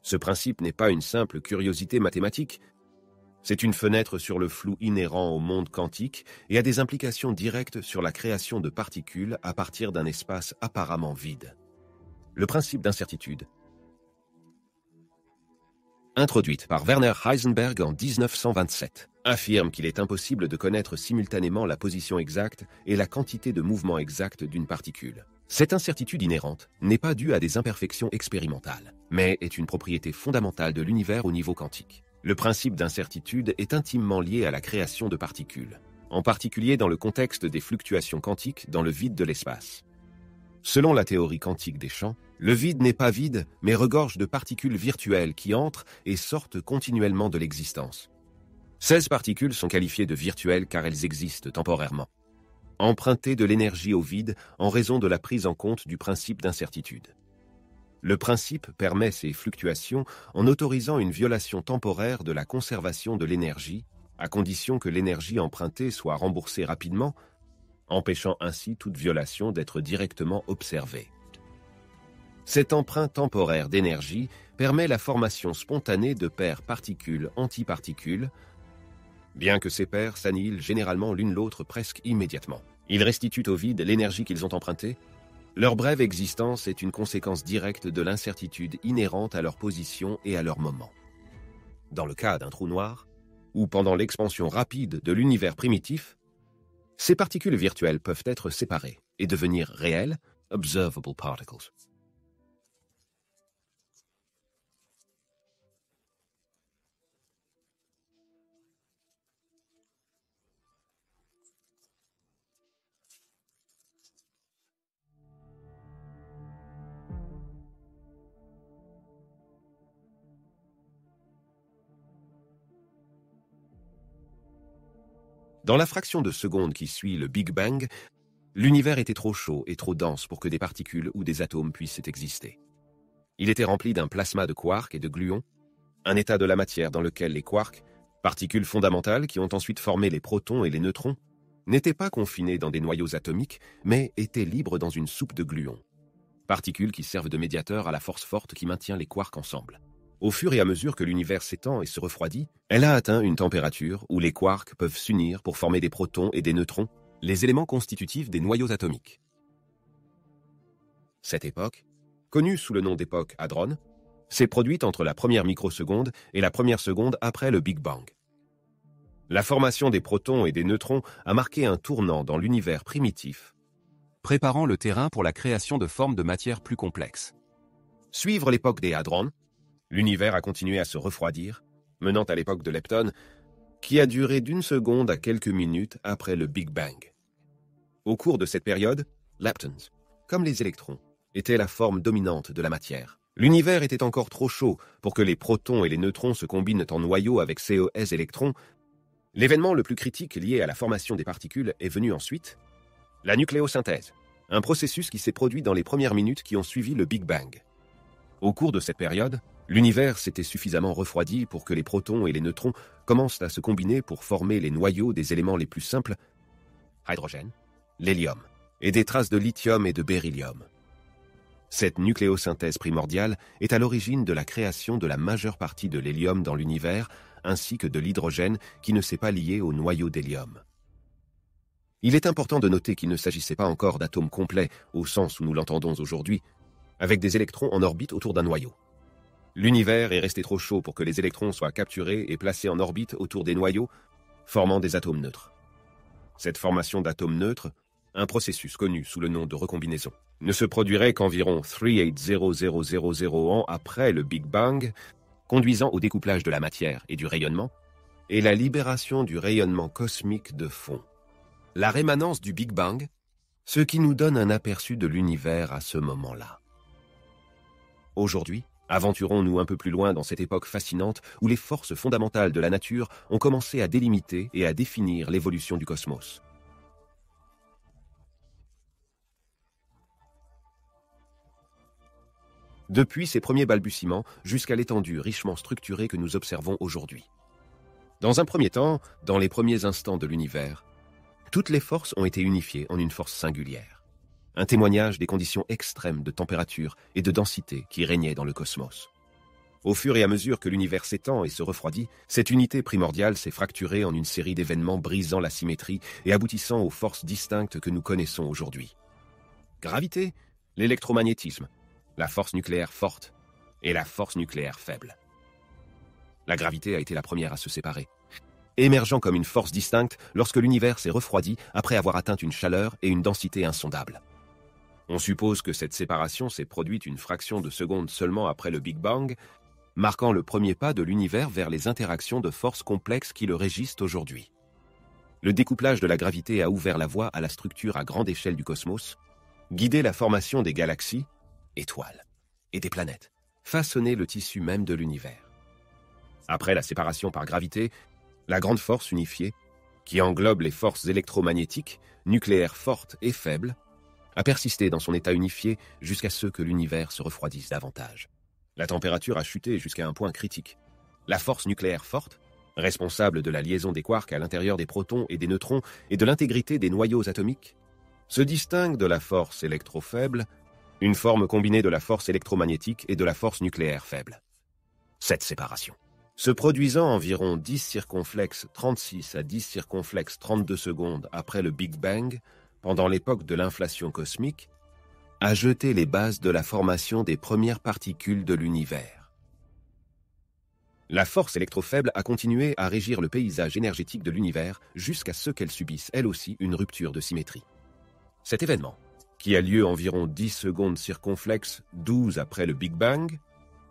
S1: Ce principe n'est pas une simple curiosité mathématique, c'est une fenêtre sur le flou inhérent au monde quantique et a des implications directes sur la création de particules à partir d'un espace apparemment vide. Le principe d'incertitude, introduite par Werner Heisenberg en 1927, affirme qu'il est impossible de connaître simultanément la position exacte et la quantité de mouvement exact d'une particule. Cette incertitude inhérente n'est pas due à des imperfections expérimentales, mais est une propriété fondamentale de l'univers au niveau quantique. Le principe d'incertitude est intimement lié à la création de particules, en particulier dans le contexte des fluctuations quantiques dans le vide de l'espace. Selon la théorie quantique des champs, le vide n'est pas vide, mais regorge de particules virtuelles qui entrent et sortent continuellement de l'existence. 16 particules sont qualifiées de virtuelles car elles existent temporairement, empruntées de l'énergie au vide en raison de la prise en compte du principe d'incertitude. Le principe permet ces fluctuations en autorisant une violation temporaire de la conservation de l'énergie, à condition que l'énergie empruntée soit remboursée rapidement, empêchant ainsi toute violation d'être directement observée. Cet emprunt temporaire d'énergie permet la formation spontanée de paires particules-antiparticules, bien que ces paires s'annihilent généralement l'une l'autre presque immédiatement. Ils restituent au vide l'énergie qu'ils ont empruntée. Leur brève existence est une conséquence directe de l'incertitude inhérente à leur position et à leur moment. Dans le cas d'un trou noir, ou pendant l'expansion rapide de l'univers primitif, ces particules virtuelles peuvent être séparées et devenir réelles, observable particles. Dans la fraction de seconde qui suit le Big Bang, l'univers était trop chaud et trop dense pour que des particules ou des atomes puissent exister. Il était rempli d'un plasma de quarks et de gluons, un état de la matière dans lequel les quarks, particules fondamentales qui ont ensuite formé les protons et les neutrons, n'étaient pas confinés dans des noyaux atomiques, mais étaient libres dans une soupe de gluons, particules qui servent de médiateurs à la force forte qui maintient les quarks ensemble. Au fur et à mesure que l'univers s'étend et se refroidit, elle a atteint une température où les quarks peuvent s'unir pour former des protons et des neutrons, les éléments constitutifs des noyaux atomiques. Cette époque, connue sous le nom d'époque hadrone, s'est produite entre la première microseconde et la première seconde après le Big Bang. La formation des protons et des neutrons a marqué un tournant dans l'univers primitif, préparant le terrain pour la création de formes de matière plus complexes. Suivre l'époque des hadrones, l'univers a continué à se refroidir, menant à l'époque de Lepton, qui a duré d'une seconde à quelques minutes après le Big Bang. Au cours de cette période, leptons, comme les électrons, étaient la forme dominante de la matière. L'univers était encore trop chaud pour que les protons et les neutrons se combinent en noyau avec CES électrons. L'événement le plus critique lié à la formation des particules est venu ensuite, la nucléosynthèse, un processus qui s'est produit dans les premières minutes qui ont suivi le Big Bang. Au cours de cette période, l'univers s'était suffisamment refroidi pour que les protons et les neutrons commencent à se combiner pour former les noyaux des éléments les plus simples, hydrogène, l'hélium, et des traces de lithium et de beryllium. Cette nucléosynthèse primordiale est à l'origine de la création de la majeure partie de l'hélium dans l'univers, ainsi que de l'hydrogène qui ne s'est pas lié au noyau d'hélium. Il est important de noter qu'il ne s'agissait pas encore d'atomes complets au sens où nous l'entendons aujourd'hui, avec des électrons en orbite autour d'un noyau. L'univers est resté trop chaud pour que les électrons soient capturés et placés en orbite autour des noyaux, formant des atomes neutres. Cette formation d'atomes neutres, un processus connu sous le nom de recombinaison, ne se produirait qu'environ 380000 ans après le Big Bang, conduisant au découplage de la matière et du rayonnement, et la libération du rayonnement cosmique de fond. La rémanence du Big Bang, ce qui nous donne un aperçu de l'univers à ce moment-là. Aujourd'hui, aventurons-nous un peu plus loin dans cette époque fascinante où les forces fondamentales de la nature ont commencé à délimiter et à définir l'évolution du cosmos. Depuis ses premiers balbutiements jusqu'à l'étendue richement structurée que nous observons aujourd'hui. Dans un premier temps, dans les premiers instants de l'univers, toutes les forces ont été unifiées en une force singulière. Un témoignage des conditions extrêmes de température et de densité qui régnaient dans le cosmos. Au fur et à mesure que l'univers s'étend et se refroidit, cette unité primordiale s'est fracturée en une série d'événements brisant la symétrie et aboutissant aux forces distinctes que nous connaissons aujourd'hui. Gravité, l'électromagnétisme, la force nucléaire forte et la force nucléaire faible. La gravité a été la première à se séparer, émergeant comme une force distincte lorsque l'univers s'est refroidi après avoir atteint une chaleur et une densité insondables. On suppose que cette séparation s'est produite une fraction de seconde seulement après le Big Bang, marquant le premier pas de l'univers vers les interactions de forces complexes qui le régissent aujourd'hui. Le découplage de la gravité a ouvert la voie à la structure à grande échelle du cosmos, guidé la formation des galaxies, étoiles, et des planètes, façonné le tissu même de l'univers. Après la séparation par gravité, la grande force unifiée, qui englobe les forces électromagnétiques, nucléaires fortes et faibles, a persisté dans son état unifié jusqu'à ce que l'univers se refroidisse davantage. La température a chuté jusqu'à un point critique. La force nucléaire forte, responsable de la liaison des quarks à l'intérieur des protons et des neutrons et de l'intégrité des noyaux atomiques, se distingue de la force électrofaible, Une forme combinée de la force électromagnétique et de la force nucléaire faible. Cette séparation. Se produisant environ 10 circonflexes 36 à 10 circonflexes 32 secondes après le Big Bang, pendant l'époque de l'inflation cosmique, a jeté les bases de la formation des premières particules de l'univers. La force électrofaible a continué à régir le paysage énergétique de l'univers jusqu'à ce qu'elle subisse elle aussi une rupture de symétrie. Cet événement, qui a lieu environ 10 secondes circonflexes 12 après le Big Bang,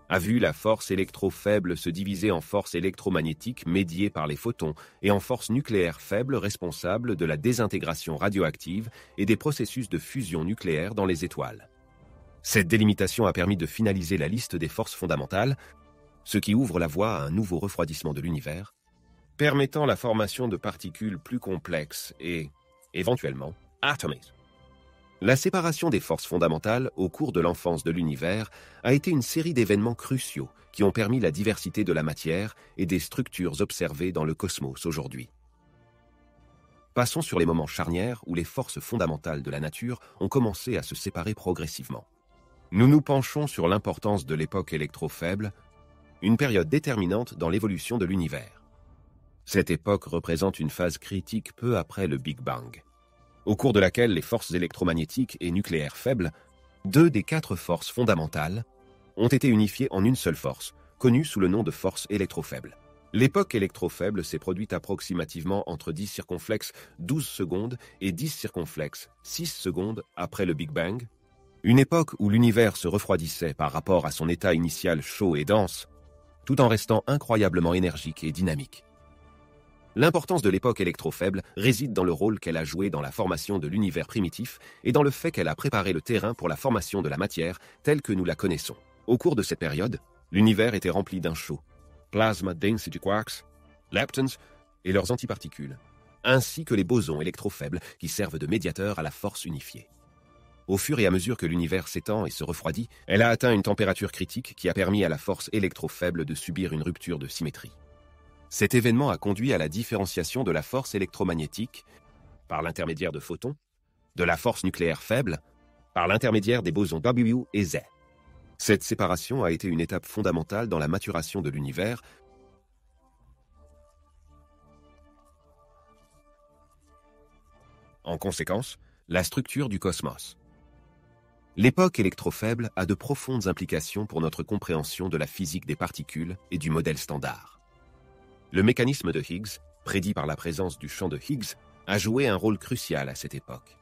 S1: a vu la force électrofaible se diviser en force électromagnétique médiée par les photons et en force nucléaire faible responsable de la désintégration radioactive et des processus de fusion nucléaire dans les étoiles. Cette délimitation a permis de finaliser la liste des forces fondamentales, ce qui ouvre la voie à un nouveau refroidissement de l'univers, permettant la formation de particules plus complexes et, éventuellement, atomisées. La séparation des forces fondamentales au cours de l'enfance de l'univers a été une série d'événements cruciaux qui ont permis la diversité de la matière et des structures observées dans le cosmos aujourd'hui. Passons sur les moments charnières où les forces fondamentales de la nature ont commencé à se séparer progressivement. Nous nous penchons sur l'importance de l'époque électrofaible, une période déterminante dans l'évolution de l'univers. Cette époque représente une phase critique peu après le Big Bang, au cours de laquelle les forces électromagnétiques et nucléaires faibles, 2 des 4 forces fondamentales, ont été unifiées en une seule force, connue sous le nom de force électrofaible. L'époque électrofaible s'est produite approximativement entre 10 circonflexes 12 secondes et 10 circonflexes 6 secondes après le Big Bang, une époque où l'univers se refroidissait par rapport à son état initial chaud et dense, tout en restant incroyablement énergique et dynamique. L'importance de l'époque électrofaible réside dans le rôle qu'elle a joué dans la formation de l'univers primitif et dans le fait qu'elle a préparé le terrain pour la formation de la matière telle que nous la connaissons. Au cours de cette période, l'univers était rempli d'un chaud, plasma density quarks, leptons et leurs antiparticules, ainsi que les bosons électrofaibles qui servent de médiateurs à la force unifiée. Au fur et à mesure que l'univers s'étend et se refroidit, elle a atteint une température critique qui a permis à la force électrofaible de subir une rupture de symétrie. Cet événement a conduit à la différenciation de la force électromagnétique, par l'intermédiaire de photons, de la force nucléaire faible, par l'intermédiaire des bosons W et Z. Cette séparation a été une étape fondamentale dans la maturation de l'univers, en conséquence, la structure du cosmos. L'époque électrofaible a de profondes implications pour notre compréhension de la physique des particules et du modèle standard. Le mécanisme de Higgs, prédit par la présence du champ de Higgs, a joué un rôle crucial à cette époque.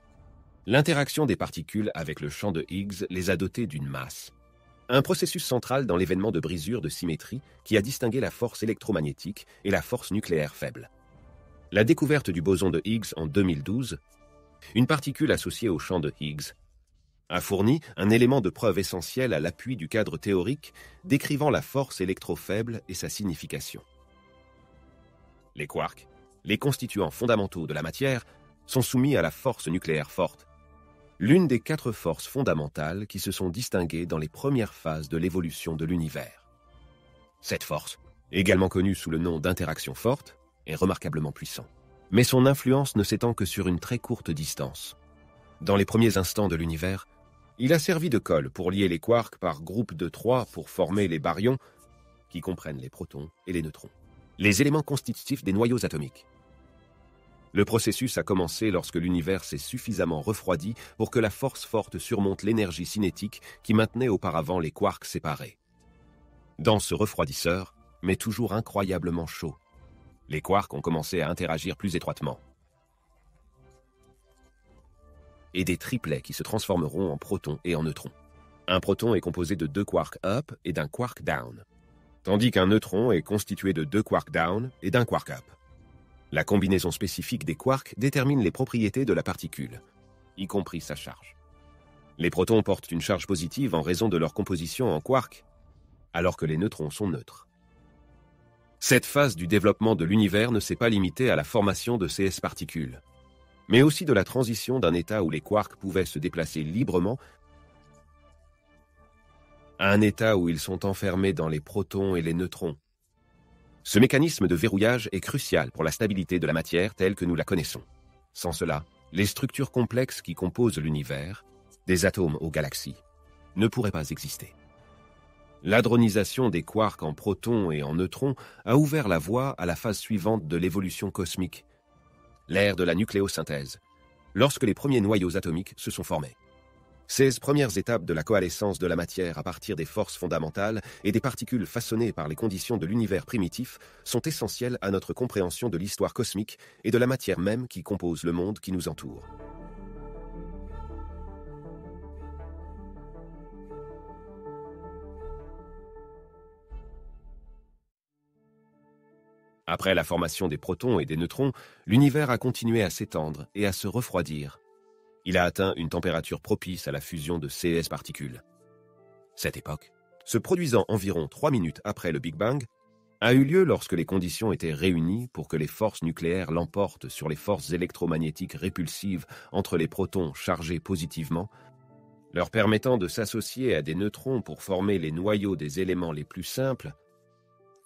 S1: L'interaction des particules avec le champ de Higgs les a dotées d'une masse, un processus central dans l'événement de brisure de symétrie qui a distingué la force électromagnétique et la force nucléaire faible. La découverte du boson de Higgs en 2012, une particule associée au champ de Higgs, a fourni un élément de preuve essentiel à l'appui du cadre théorique décrivant la force électrofaible et sa signification. Les quarks, les constituants fondamentaux de la matière, sont soumis à la force nucléaire forte, l'une des 4 forces fondamentales qui se sont distinguées dans les premières phases de l'évolution de l'univers. Cette force, également connue sous le nom d'interaction forte, est remarquablement puissante. Mais son influence ne s'étend que sur une très courte distance. Dans les premiers instants de l'univers, il a servi de colle pour lier les quarks par groupe de 3 pour former les baryons, qui comprennent les protons et les neutrons, les éléments constitutifs des noyaux atomiques. Le processus a commencé lorsque l'univers s'est suffisamment refroidi pour que la force forte surmonte l'énergie cinétique qui maintenait auparavant les quarks séparés. Dans ce refroidisseur, mais toujours incroyablement chaud, les quarks ont commencé à interagir plus étroitement. Et des triplets qui se transformeront en protons et en neutrons. Un proton est composé de 2 quarks up et d'un quark down, tandis qu'un neutron est constitué de 2 quarks down et d'un quark up. La combinaison spécifique des quarks détermine les propriétés de la particule, y compris sa charge. Les protons portent une charge positive en raison de leur composition en quarks, alors que les neutrons sont neutres. Cette phase du développement de l'univers ne s'est pas limitée à la formation de ces particules, mais aussi de la transition d'un état où les quarks pouvaient se déplacer librement à un état où ils sont enfermés dans les protons et les neutrons. Ce mécanisme de verrouillage est crucial pour la stabilité de la matière telle que nous la connaissons. Sans cela, les structures complexes qui composent l'univers, des atomes aux galaxies, ne pourrait pas exister. L'hadronisation des quarks en protons et en neutrons a ouvert la voie à la phase suivante de l'évolution cosmique, l'ère de la nucléosynthèse, lorsque les premiers noyaux atomiques se sont formés. Ces premières étapes de la coalescence de la matière à partir des forces fondamentales et des particules façonnées par les conditions de l'univers primitif sont essentielles à notre compréhension de l'histoire cosmique et de la matière même qui compose le monde qui nous entoure. Après la formation des protons et des neutrons, l'univers a continué à s'étendre et à se refroidir. Il a atteint une température propice à la fusion de ces particules. Cette époque, se produisant environ 3 minutes après le Big Bang, a eu lieu lorsque les conditions étaient réunies pour que les forces nucléaires l'emportent sur les forces électromagnétiques répulsives entre les protons chargés positivement, leur permettant de s'associer à des neutrons pour former les noyaux des éléments les plus simples.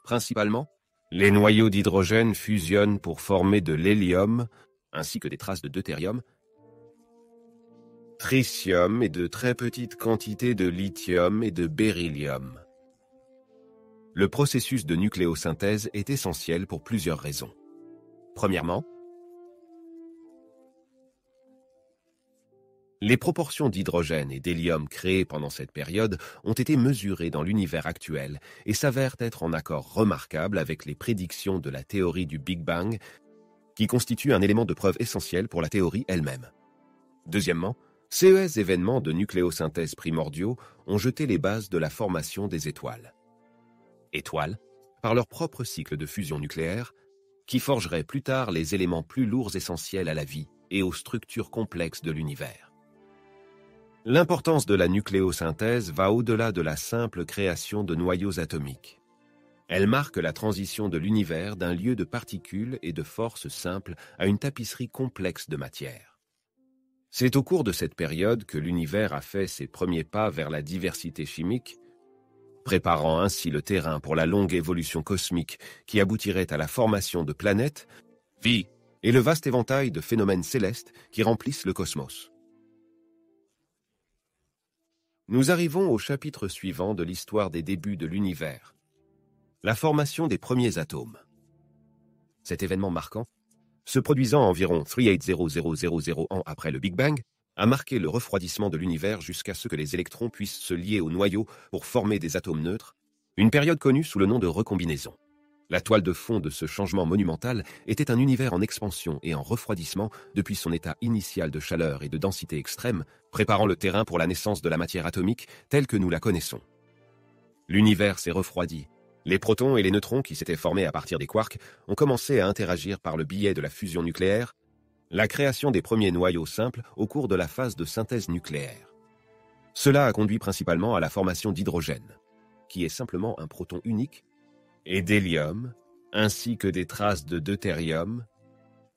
S1: Principalement, les noyaux d'hydrogène fusionnent pour former de l'hélium, ainsi que des traces de deutérium, tritium et de très petites quantités de lithium et de beryllium. Le processus de nucléosynthèse est essentiel pour plusieurs raisons. Premièrement, les proportions d'hydrogène et d'hélium créées pendant cette période ont été mesurées dans l'univers actuel et s'avèrent être en accord remarquable avec les prédictions de la théorie du Big Bang, qui constitue un élément de preuve essentiel pour la théorie elle-même. Deuxièmement, ces événements de nucléosynthèse primordiaux ont jeté les bases de la formation des étoiles. Étoiles, par leur propre cycle de fusion nucléaire, qui forgeraient plus tard les éléments plus lourds essentiels à la vie et aux structures complexes de l'univers. L'importance de la nucléosynthèse va au-delà de la simple création de noyaux atomiques. Elle marque la transition de l'univers d'un lieu de particules et de forces simples à une tapisserie complexe de matière. C'est au cours de cette période que l'univers a fait ses premiers pas vers la diversité chimique, préparant ainsi le terrain pour la longue évolution cosmique qui aboutirait à la formation de planètes, vie et le vaste éventail de phénomènes célestes qui remplissent le cosmos. Nous arrivons au chapitre suivant de l'histoire des débuts de l'univers, la formation des premiers atomes. Cet événement marquant, se produisant environ 380000 ans après le Big Bang, a marqué le refroidissement de l'univers jusqu'à ce que les électrons puissent se lier au noyau pour former des atomes neutres, une période connue sous le nom de recombinaison. La toile de fond de ce changement monumental était un univers en expansion et en refroidissement depuis son état initial de chaleur et de densité extrême, préparant le terrain pour la naissance de la matière atomique telle que nous la connaissons. L'univers s'est refroidi. Les protons et les neutrons qui s'étaient formés à partir des quarks ont commencé à interagir par le biais de la fusion nucléaire, la création des premiers noyaux simples au cours de la phase de synthèse nucléaire. Cela a conduit principalement à la formation d'hydrogène, qui est simplement un proton unique, et d'hélium, ainsi que des traces de deutérium,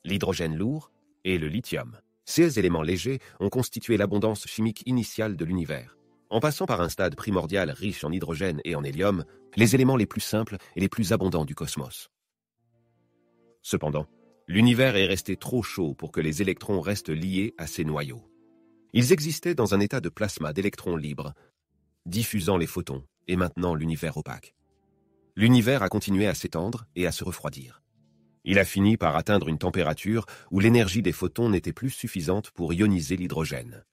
S1: l'hydrogène lourd et le lithium. Ces éléments légers ont constitué l'abondance chimique initiale de l'univers. En passant par un stade primordial riche en hydrogène et en hélium, les éléments les plus simples et les plus abondants du cosmos. Cependant, l'univers est resté trop chaud pour que les électrons restent liés à ces noyaux. Ils existaient dans un état de plasma d'électrons libres, diffusant les photons et maintenant l'univers opaque. L'univers a continué à s'étendre et à se refroidir. Il a fini par atteindre une température où l'énergie des photons n'était plus suffisante pour ioniser l'hydrogène.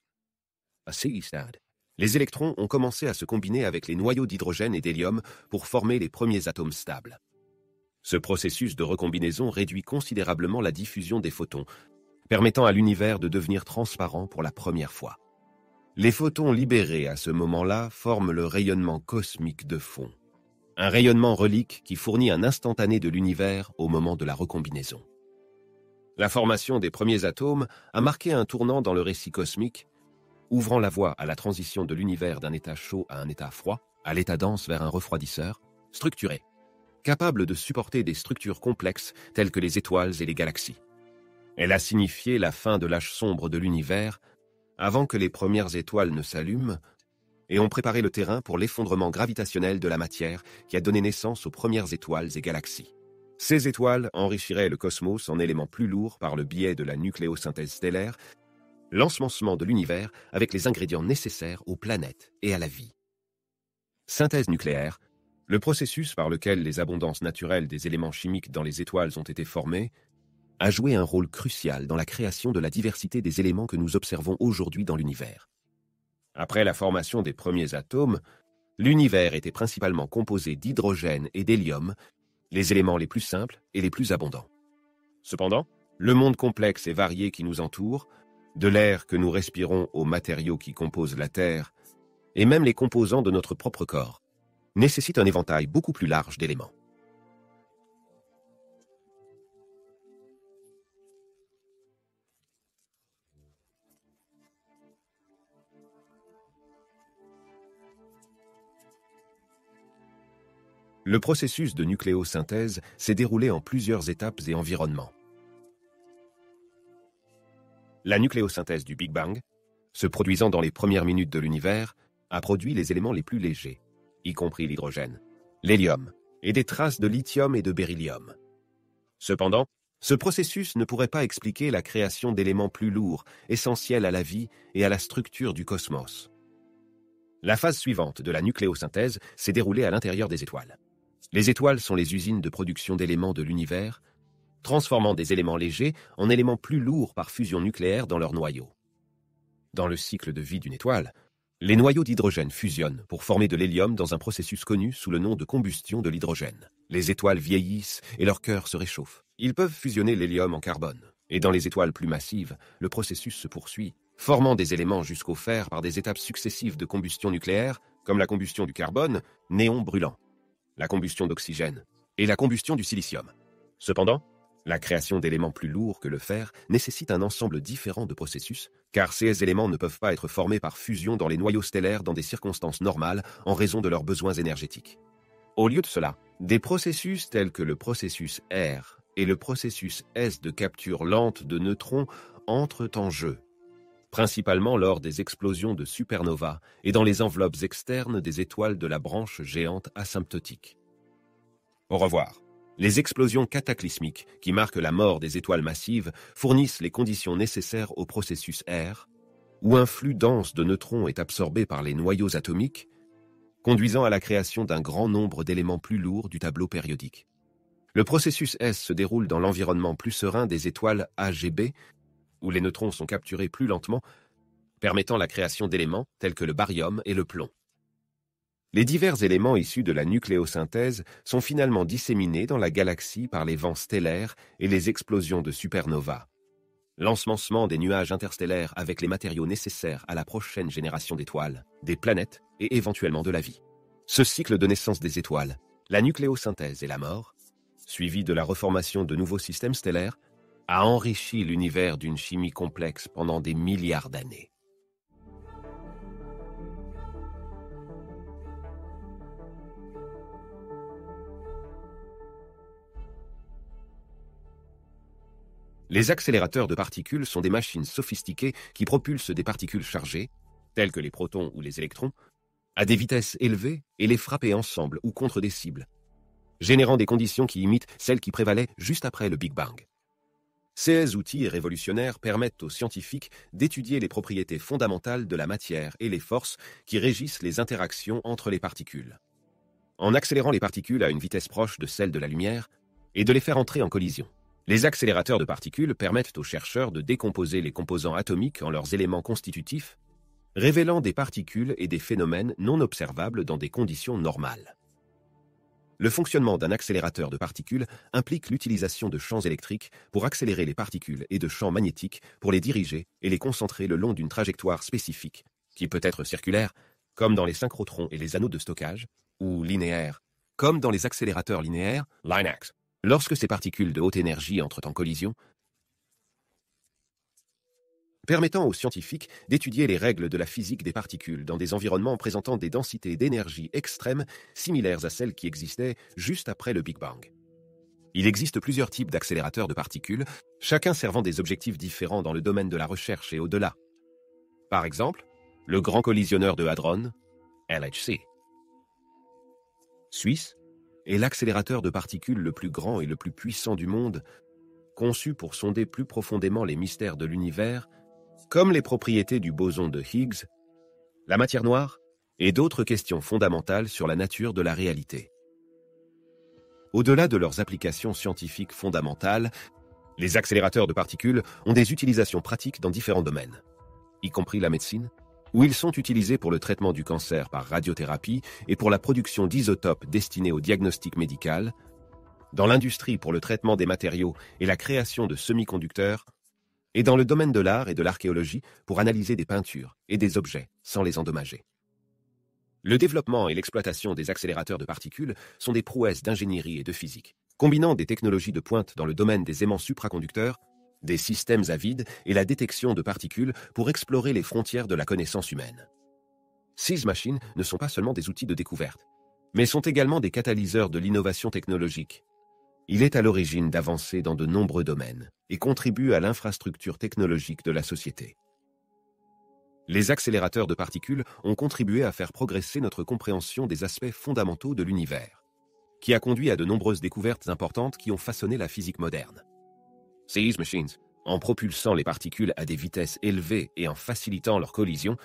S1: À ce stade, les électrons ont commencé à se combiner avec les noyaux d'hydrogène et d'hélium pour former les premiers atomes stables. Ce processus de recombinaison réduit considérablement la diffusion des photons, permettant à l'univers de devenir transparent pour la première fois. Les photons libérés à ce moment-là forment le rayonnement cosmique de fond. Un rayonnement relique qui fournit un instantané de l'univers au moment de la recombinaison. La formation des premiers atomes a marqué un tournant dans le récit cosmique, ouvrant la voie à la transition de l'univers d'un état chaud à un état froid, à l'état dense vers un refroidisseur, structuré, capable de supporter des structures complexes telles que les étoiles et les galaxies. Elle a signifié la fin de l'âge sombre de l'univers, avant que les premières étoiles ne s'allument, et ont préparé le terrain pour l'effondrement gravitationnel de la matière qui a donné naissance aux premières étoiles et galaxies. Ces étoiles enrichiraient le cosmos en éléments plus lourds par le biais de la nucléosynthèse stellaire, l'ensemencement de l'univers avec les ingrédients nécessaires aux planètes et à la vie. Synthèse nucléaire, le processus par lequel les abondances naturelles des éléments chimiques dans les étoiles ont été formées, a joué un rôle crucial dans la création de la diversité des éléments que nous observons aujourd'hui dans l'univers. Après la formation des premiers atomes, l'univers était principalement composé d'hydrogène et d'hélium, les éléments les plus simples et les plus abondants. Cependant, le monde complexe et varié qui nous entoure, de l'air que nous respirons aux matériaux qui composent la Terre, et même les composants de notre propre corps, nécessite un éventail beaucoup plus large d'éléments. Le processus de nucléosynthèse s'est déroulé en plusieurs étapes et environnements. La nucléosynthèse du Big Bang, se produisant dans les premières minutes de l'univers, a produit les éléments les plus légers, y compris l'hydrogène, l'hélium et des traces de lithium et de beryllium. Cependant, ce processus ne pourrait pas expliquer la création d'éléments plus lourds, essentiels à la vie et à la structure du cosmos. La phase suivante de la nucléosynthèse s'est déroulée à l'intérieur des étoiles. Les étoiles sont les usines de production d'éléments de l'univers, transformant des éléments légers en éléments plus lourds par fusion nucléaire dans leur noyau. Dans le cycle de vie d'une étoile, les noyaux d'hydrogène fusionnent pour former de l'hélium dans un processus connu sous le nom de combustion de l'hydrogène. Les étoiles vieillissent et leur cœur se réchauffe. Ils peuvent fusionner l'hélium en carbone. Et dans les étoiles plus massives, le processus se poursuit, formant des éléments jusqu'au fer par des étapes successives de combustion nucléaire, comme la combustion du carbone, néon brûlant, la combustion d'oxygène et la combustion du silicium. Cependant, la création d'éléments plus lourds que le fer nécessite un ensemble différent de processus, car ces éléments ne peuvent pas être formés par fusion dans les noyaux stellaires dans des circonstances normales en raison de leurs besoins énergétiques. Au lieu de cela, des processus tels que le processus R et le processus S de capture lente de neutrons entrent en jeu, principalement lors des explosions de supernovas et dans les enveloppes externes des étoiles de la branche géante asymptotique. Au revoir. Les explosions cataclysmiques qui marquent la mort des étoiles massives fournissent les conditions nécessaires au processus R, où un flux dense de neutrons est absorbé par les noyaux atomiques, conduisant à la création d'un grand nombre d'éléments plus lourds du tableau périodique. Le processus S se déroule dans l'environnement plus serein des étoiles AGB, où les neutrons sont capturés plus lentement, permettant la création d'éléments tels que le barium et le plomb. Les divers éléments issus de la nucléosynthèse sont finalement disséminés dans la galaxie par les vents stellaires et les explosions de supernovas. L'ensemencement des nuages interstellaires avec les matériaux nécessaires à la prochaine génération d'étoiles, des planètes et éventuellement de la vie. Ce cycle de naissance des étoiles, la nucléosynthèse et la mort, suivi de la reformation de nouveaux systèmes stellaires, a enrichi l'univers d'une chimie complexe pendant des milliards d'années. Les accélérateurs de particules sont des machines sophistiquées qui propulsent des particules chargées, telles que les protons ou les électrons, à des vitesses élevées et les frapper ensemble ou contre des cibles, générant des conditions qui imitent celles qui prévalaient juste après le Big Bang. Ces outils révolutionnaires permettent aux scientifiques d'étudier les propriétés fondamentales de la matière et les forces qui régissent les interactions entre les particules. En accélérant les particules à une vitesse proche de celle de la lumière et de les faire entrer en collision. Les accélérateurs de particules permettent aux chercheurs de décomposer les composants atomiques en leurs éléments constitutifs, révélant des particules et des phénomènes non observables dans des conditions normales. Le fonctionnement d'un accélérateur de particules implique l'utilisation de champs électriques pour accélérer les particules et de champs magnétiques pour les diriger et les concentrer le long d'une trajectoire spécifique, qui peut être circulaire, comme dans les synchrotrons et les anneaux de stockage, ou linéaire, comme dans les accélérateurs linéaires, LINAC. Lorsque ces particules de haute énergie entrent en collision, permettant aux scientifiques d'étudier les règles de la physique des particules dans des environnements présentant des densités d'énergie extrêmes similaires à celles qui existaient juste après le Big Bang. Il existe plusieurs types d'accélérateurs de particules, chacun servant des objectifs différents dans le domaine de la recherche et au-delà. Par exemple, le Grand Collisionneur de Hadron, LHC, suisse, est l'accélérateur de particules le plus grand et le plus puissant du monde, conçu pour sonder plus profondément les mystères de l'univers comme les propriétés du boson de Higgs, la matière noire et d'autres questions fondamentales sur la nature de la réalité. Au-delà de leurs applications scientifiques fondamentales, les accélérateurs de particules ont des utilisations pratiques dans différents domaines, y compris la médecine, où ils sont utilisés pour le traitement du cancer par radiothérapie et pour la production d'isotopes destinés au diagnostic médical, dans l'industrie pour le traitement des matériaux et la création de semi-conducteurs, et dans le domaine de l'art et de l'archéologie pour analyser des peintures et des objets sans les endommager. Le développement et l'exploitation des accélérateurs de particules sont des prouesses d'ingénierie et de physique, combinant des technologies de pointe dans le domaine des aimants supraconducteurs, des systèmes à vide et la détection de particules pour explorer les frontières de la connaissance humaine. Ces machines ne sont pas seulement des outils de découverte, mais sont également des catalyseurs de l'innovation technologique. Il est à l'origine d'avancées dans de nombreux domaines et contribue à l'infrastructure technologique de la société. Les accélérateurs de particules ont contribué à faire progresser notre compréhension des aspects fondamentaux de l'univers, qui a conduit à de nombreuses découvertes importantes qui ont façonné la physique moderne. Ces machines, en propulsant les particules à des vitesses élevées et en facilitant leur collision,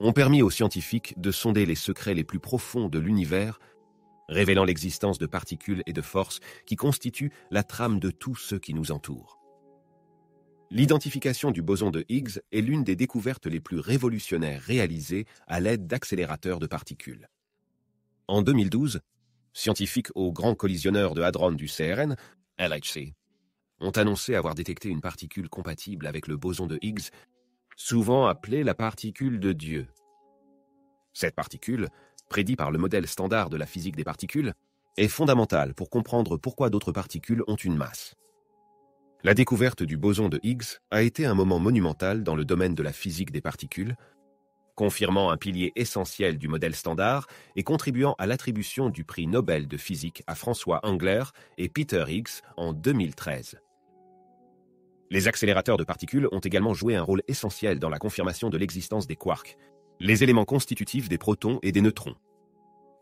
S1: ont permis aux scientifiques de sonder les secrets les plus profonds de l'univers, révélant l'existence de particules et de forces qui constituent la trame de tout ce qui nous entoure. L'identification du boson de Higgs est l'une des découvertes les plus révolutionnaires réalisées à l'aide d'accélérateurs de particules. En 2012, scientifiques au Grand Collisionneur de Hadron du CERN, LHC, ont annoncé avoir détecté une particule compatible avec le boson de Higgs, souvent appelée la particule de Dieu. Cette particule, prédite par le modèle standard de la physique des particules, est fondamentale pour comprendre pourquoi d'autres particules ont une masse. La découverte du boson de Higgs a été un moment monumental dans le domaine de la physique des particules, confirmant un pilier essentiel du modèle standard et contribuant à l'attribution du prix Nobel de physique à François Englert et Peter Higgs en 2013. Les accélérateurs de particules ont également joué un rôle essentiel dans la confirmation de l'existence des quarks, les éléments constitutifs des protons et des neutrons.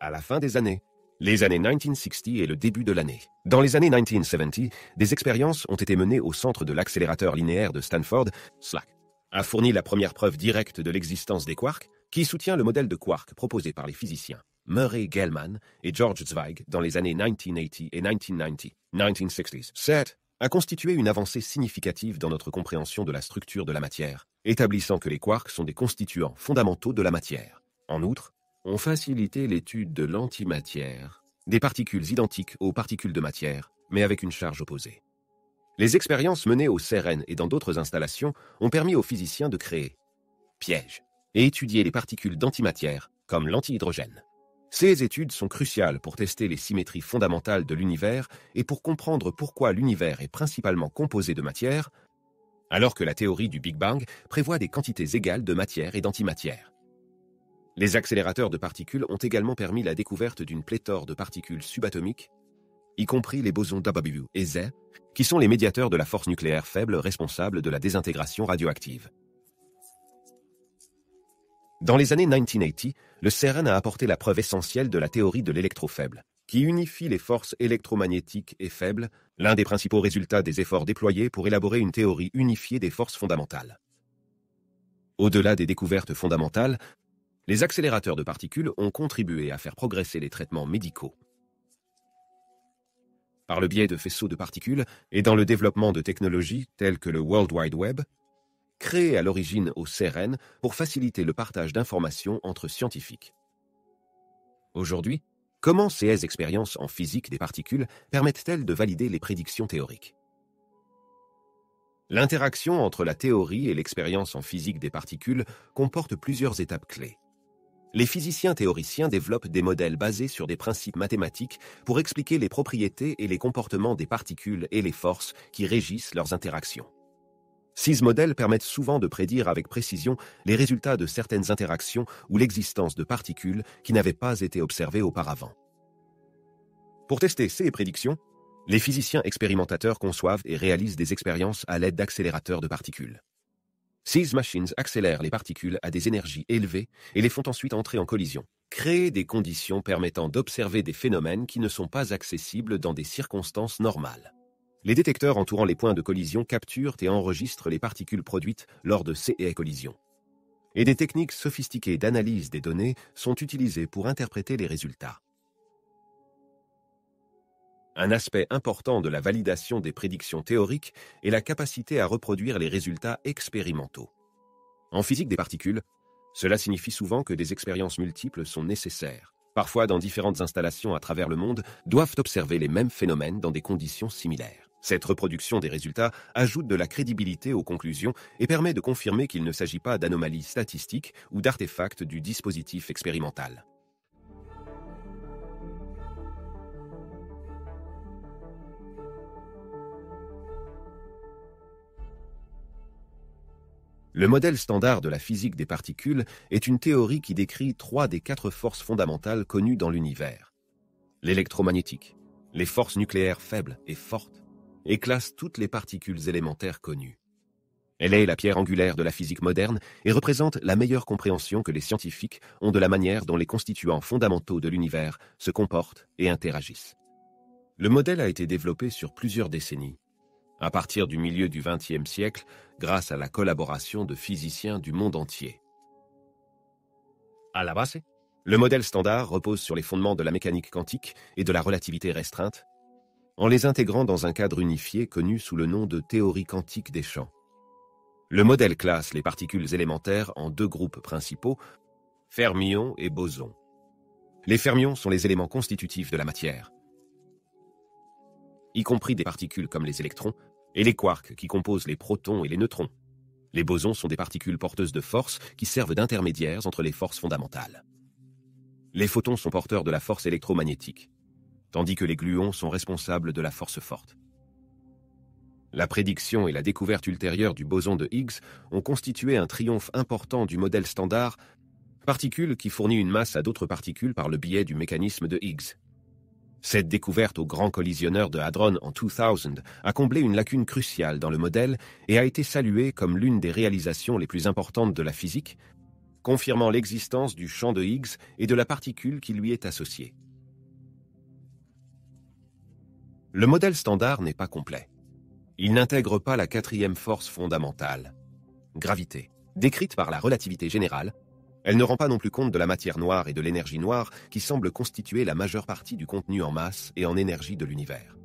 S1: À la fin des années 1960 et le début de l'année. Dans les années 1970, des expériences ont été menées au centre de l'accélérateur linéaire de Stanford, SLAC, a fourni la première preuve directe de l'existence des quarks, qui soutient le modèle de quark proposé par les physiciens Murray Gell-Mann et George Zweig dans les années 1980 et 1960. Cette a constitué une avancée significative dans notre compréhension de la structure de la matière, établissant que les quarks sont des constituants fondamentaux de la matière. En outre, ont facilité l'étude de l'antimatière, des particules identiques aux particules de matière, mais avec une charge opposée. Les expériences menées au CERN et dans d'autres installations ont permis aux physiciens de créer pièges et étudier les particules d'antimatière, comme l'antihydrogène. Ces études sont cruciales pour tester les symétries fondamentales de l'univers et pour comprendre pourquoi l'univers est principalement composé de matière, alors que la théorie du Big Bang prévoit des quantités égales de matière et d'antimatière. Les accélérateurs de particules ont également permis la découverte d'une pléthore de particules subatomiques, y compris les bosons W et Z, qui sont les médiateurs de la force nucléaire faible responsables de la désintégration radioactive. Dans les années 1980, le CERN a apporté la preuve essentielle de la théorie de l'électrofaible, qui unifie les forces électromagnétiques et faibles, l'un des principaux résultats des efforts déployés pour élaborer une théorie unifiée des forces fondamentales. Au-delà des découvertes fondamentales, les accélérateurs de particules ont contribué à faire progresser les traitements médicaux. Par le biais de faisceaux de particules et dans le développement de technologies telles que le World Wide Web, créées à l'origine au CERN pour faciliter le partage d'informations entre scientifiques. Aujourd'hui, comment ces expériences en physique des particules permettent-elles de valider les prédictions théoriques? L'interaction entre la théorie et l'expérience en physique des particules comporte plusieurs étapes clés. Les physiciens théoriciens développent des modèles basés sur des principes mathématiques pour expliquer les propriétés et les comportements des particules et les forces qui régissent leurs interactions. Ces modèles permettent souvent de prédire avec précision les résultats de certaines interactions ou l'existence de particules qui n'avaient pas été observées auparavant. Pour tester ces prédictions, les physiciens expérimentateurs conçoivent et réalisent des expériences à l'aide d'accélérateurs de particules. Ces machines accélèrent les particules à des énergies élevées et les font ensuite entrer en collision, créer des conditions permettant d'observer des phénomènes qui ne sont pas accessibles dans des circonstances normales. Les détecteurs entourant les points de collision capturent et enregistrent les particules produites lors de ces collisions. Et des techniques sophistiquées d'analyse des données sont utilisées pour interpréter les résultats. Un aspect important de la validation des prédictions théoriques est la capacité à reproduire les résultats expérimentaux. En physique des particules, cela signifie souvent que des expériences multiples sont nécessaires. Parfois, dans différentes installations à travers le monde, doivent observer les mêmes phénomènes dans des conditions similaires. Cette reproduction des résultats ajoute de la crédibilité aux conclusions et permet de confirmer qu'il ne s'agit pas d'anomalies statistiques ou d'artefacts du dispositif expérimental. Le modèle standard de la physique des particules est une théorie qui décrit 3 des 4 forces fondamentales connues dans l'univers. L'électromagnétique, les forces nucléaires faibles et fortes, et classe toutes les particules élémentaires connues. Elle est la pierre angulaire de la physique moderne et représente la meilleure compréhension que les scientifiques ont de la manière dont les constituants fondamentaux de l'univers se comportent et interagissent. Le modèle a été développé sur plusieurs décennies, à partir du milieu du XXe siècle, grâce à la collaboration de physiciens du monde entier. À la base, le modèle standard repose sur les fondements de la mécanique quantique et de la relativité restreinte, en les intégrant dans un cadre unifié connu sous le nom de théorie quantique des champs. Le modèle classe les particules élémentaires en 2 groupes principaux, fermions et bosons. Les fermions sont les éléments constitutifs de la matière, y compris des particules comme les électrons, et les quarks qui composent les protons et les neutrons. Les bosons sont des particules porteuses de force qui servent d'intermédiaires entre les forces fondamentales. Les photons sont porteurs de la force électromagnétique, tandis que les gluons sont responsables de la force forte. La prédiction et la découverte ultérieure du boson de Higgs ont constitué un triomphe important du modèle standard, particule qui fournit une masse à d'autres particules par le biais du mécanisme de Higgs. Cette découverte au Grand Collisionneur de Hadron en 2000 a comblé une lacune cruciale dans le modèle et a été saluée comme l'une des réalisations les plus importantes de la physique, confirmant l'existence du champ de Higgs et de la particule qui lui est associée. Le modèle standard n'est pas complet. Il n'intègre pas la 4e force fondamentale, gravité, décrite par la relativité générale. Elle ne rend pas non plus compte de la matière noire et de l'énergie noire qui semblent constituer la majeure partie du contenu en masse et en énergie de l'univers.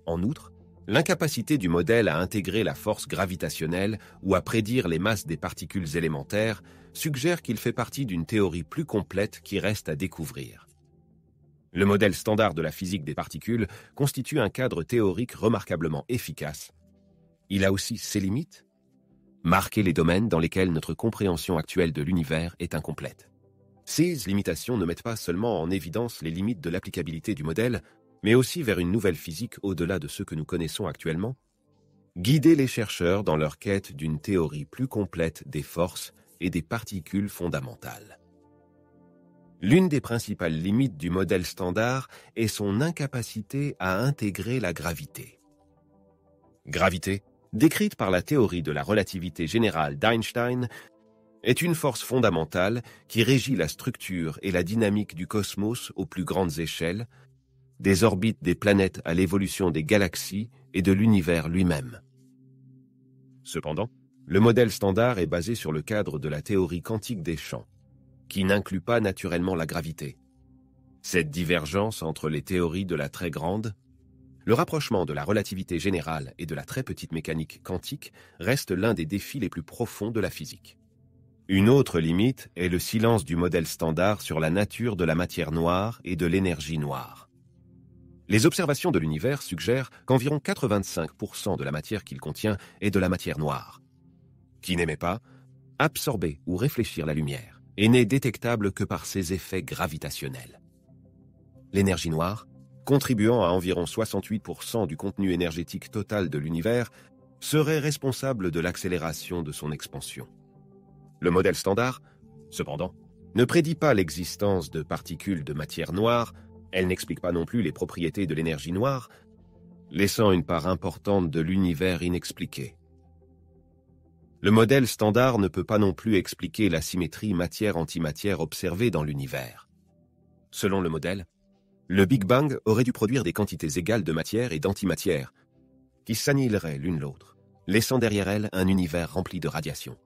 S1: En outre, l'incapacité du modèle à intégrer la force gravitationnelle ou à prédire les masses des particules élémentaires suggère qu'il fait partie d'une théorie plus complète qui reste à découvrir. Le modèle standard de la physique des particules constitue un cadre théorique remarquablement efficace. Il a aussi ses limites, marquer les domaines dans lesquels notre compréhension actuelle de l'univers est incomplète. Ces limitations ne mettent pas seulement en évidence les limites de l'applicabilité du modèle, mais aussi vers une nouvelle physique au-delà de ce que nous connaissons actuellement, guider les chercheurs dans leur quête d'une théorie plus complète des forces et des particules fondamentales. L'une des principales limites du modèle standard est son incapacité à intégrer la gravité. Gravité, décrite par la théorie de la relativité générale d'Einstein, est une force fondamentale qui régit la structure et la dynamique du cosmos aux plus grandes échelles, des orbites des planètes à l'évolution des galaxies et de l'univers lui-même. Cependant, le modèle standard est basé sur le cadre de la théorie quantique des champs, qui n'inclut pas naturellement la gravité. Cette divergence entre les théories de la très grande, le rapprochement de la relativité générale et de la très petite mécanique quantique reste l'un des défis les plus profonds de la physique. Une autre limite est le silence du modèle standard sur la nature de la matière noire et de l'énergie noire. Les observations de l'univers suggèrent qu'environ 85% de la matière qu'il contient est de la matière noire, qui n'émet pas, absorber ou réfléchir la lumière, et n'est détectable que par ses effets gravitationnels. L'énergie noire, contribuant à environ 68% du contenu énergétique total de l'univers, serait responsable de l'accélération de son expansion. Le modèle standard, cependant, ne prédit pas l'existence de particules de matière noire, elle n'explique pas non plus les propriétés de l'énergie noire, laissant une part importante de l'univers inexpliquée. Le modèle standard ne peut pas non plus expliquer la symétrie matière-antimatière observée dans l'univers. Selon le modèle, le Big Bang aurait dû produire des quantités égales de matière et d'antimatière, qui s'annihileraient l'une l'autre, laissant derrière elles un univers rempli de radiation.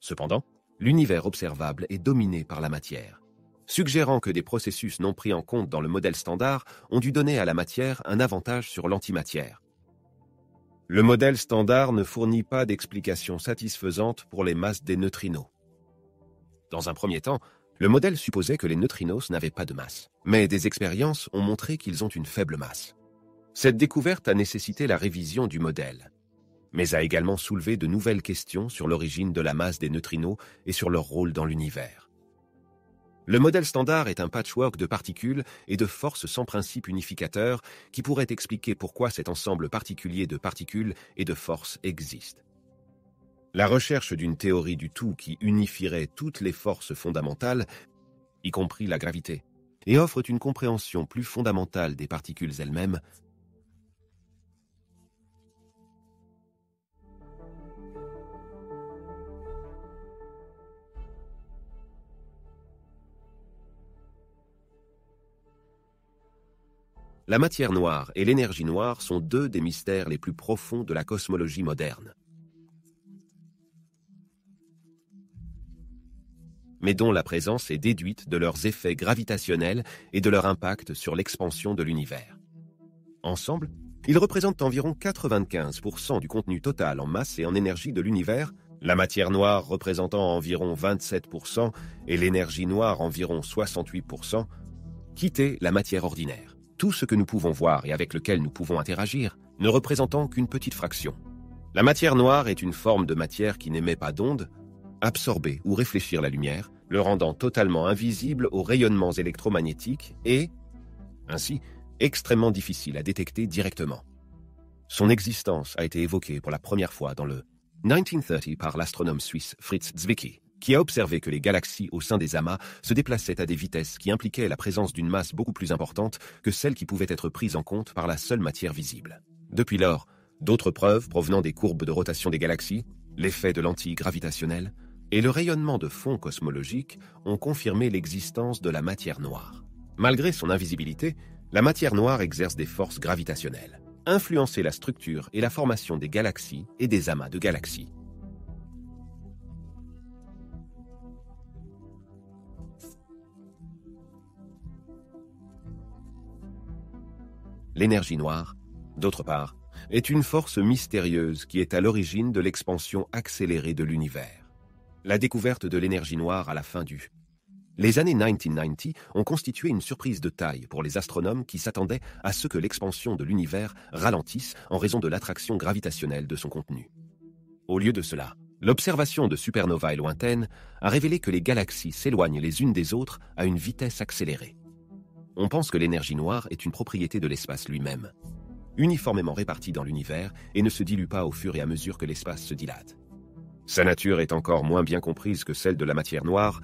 S1: Cependant, l'univers observable est dominé par la matière, suggérant que des processus non pris en compte dans le modèle standard ont dû donner à la matière un avantage sur l'antimatière. Le modèle standard ne fournit pas d'explication satisfaisante pour les masses des neutrinos. Dans un premier temps, le modèle supposait que les neutrinos n'avaient pas de masse, mais des expériences ont montré qu'ils ont une faible masse. Cette découverte a nécessité la révision du modèle, mais a également soulevé de nouvelles questions sur l'origine de la masse des neutrinos et sur leur rôle dans l'univers. Le modèle standard est un patchwork de particules et de forces sans principe unificateur qui pourrait expliquer pourquoi cet ensemble particulier de particules et de forces existe. La recherche d'une théorie du tout qui unifierait toutes les forces fondamentales, y compris la gravité, et offre une compréhension plus fondamentale des particules elles-mêmes, la matière noire et l'énergie noire sont deux des mystères les plus profonds de la cosmologie moderne, mais dont la présence est déduite de leurs effets gravitationnels et de leur impact sur l'expansion de l'univers. Ensemble, ils représentent environ 95% du contenu total en masse et en énergie de l'univers, la matière noire représentant environ 27% et l'énergie noire environ 68%, quitter la matière ordinaire. Tout ce que nous pouvons voir et avec lequel nous pouvons interagir ne représentant qu'une petite fraction. La matière noire est une forme de matière qui n'émet pas d'ondes, absorber ou réfléchir la lumière, le rendant totalement invisible aux rayonnements électromagnétiques et, ainsi, extrêmement difficile à détecter directement. Son existence a été évoquée pour la première fois dans le 1930 par l'astronome suisse Fritz Zwicky, qui a observé que les galaxies au sein des amas se déplaçaient à des vitesses qui impliquaient la présence d'une masse beaucoup plus importante que celle qui pouvait être prise en compte par la seule matière visible. Depuis lors, d'autres preuves provenant des courbes de rotation des galaxies, l'effet de lentille gravitationnelle et le rayonnement de fond cosmologique ont confirmé l'existence de la matière noire. Malgré son invisibilité, la matière noire exerce des forces gravitationnelles, influencer la structure et la formation des galaxies et des amas de galaxies. L'énergie noire, d'autre part, est une force mystérieuse qui est à l'origine de l'expansion accélérée de l'univers. La découverte de l'énergie noire à la fin du Les années 1990 ont constitué une surprise de taille pour les astronomes qui s'attendaient à ce que l'expansion de l'univers ralentisse en raison de l'attraction gravitationnelle de son contenu. Au lieu de cela, l'observation de supernovae lointaines a révélé que les galaxies s'éloignent les unes des autres à une vitesse accélérée. On pense que l'énergie noire est une propriété de l'espace lui-même, uniformément répartie dans l'univers et ne se dilue pas au fur et à mesure que l'espace se dilate. Sa nature est encore moins bien comprise que celle de la matière noire,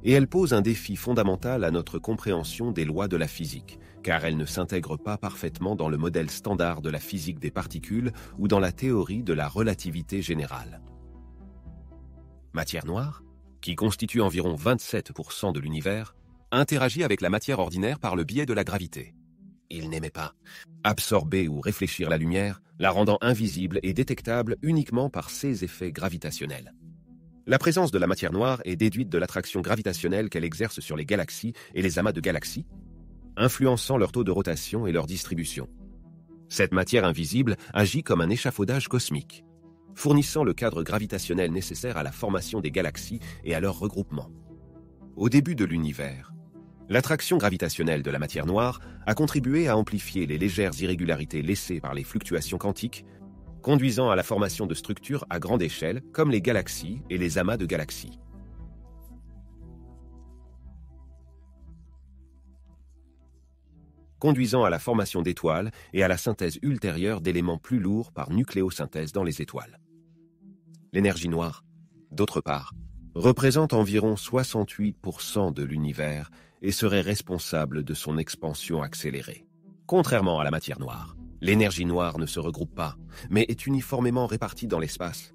S1: et elle pose un défi fondamental à notre compréhension des lois de la physique, car elle ne s'intègre pas parfaitement dans le modèle standard de la physique des particules ou dans la théorie de la relativité générale. Matière noire, qui constitue environ 27% de l'univers, interagit avec la matière ordinaire par le biais de la gravité. Il n'aimait pas absorber ou réfléchir la lumière, la rendant invisible et détectable uniquement par ses effets gravitationnels. La présence de la matière noire est déduite de l'attraction gravitationnelle qu'elle exerce sur les galaxies et les amas de galaxies, influençant leur taux de rotation et leur distribution. Cette matière invisible agit comme un échafaudage cosmique, fournissant le cadre gravitationnel nécessaire à la formation des galaxies et à leur regroupement. Au début de l'univers, l'attraction gravitationnelle de la matière noire a contribué à amplifier les légères irrégularités laissées par les fluctuations quantiques, conduisant à la formation de structures à grande échelle comme les galaxies et les amas de galaxies. Conduisant à la formation d'étoiles et à la synthèse ultérieure d'éléments plus lourds par nucléosynthèse dans les étoiles. L'énergie noire, d'autre part, représente environ 68% de l'univers et serait responsable de son expansion accélérée. Contrairement à la matière noire, l'énergie noire ne se regroupe pas, mais est uniformément répartie dans l'espace,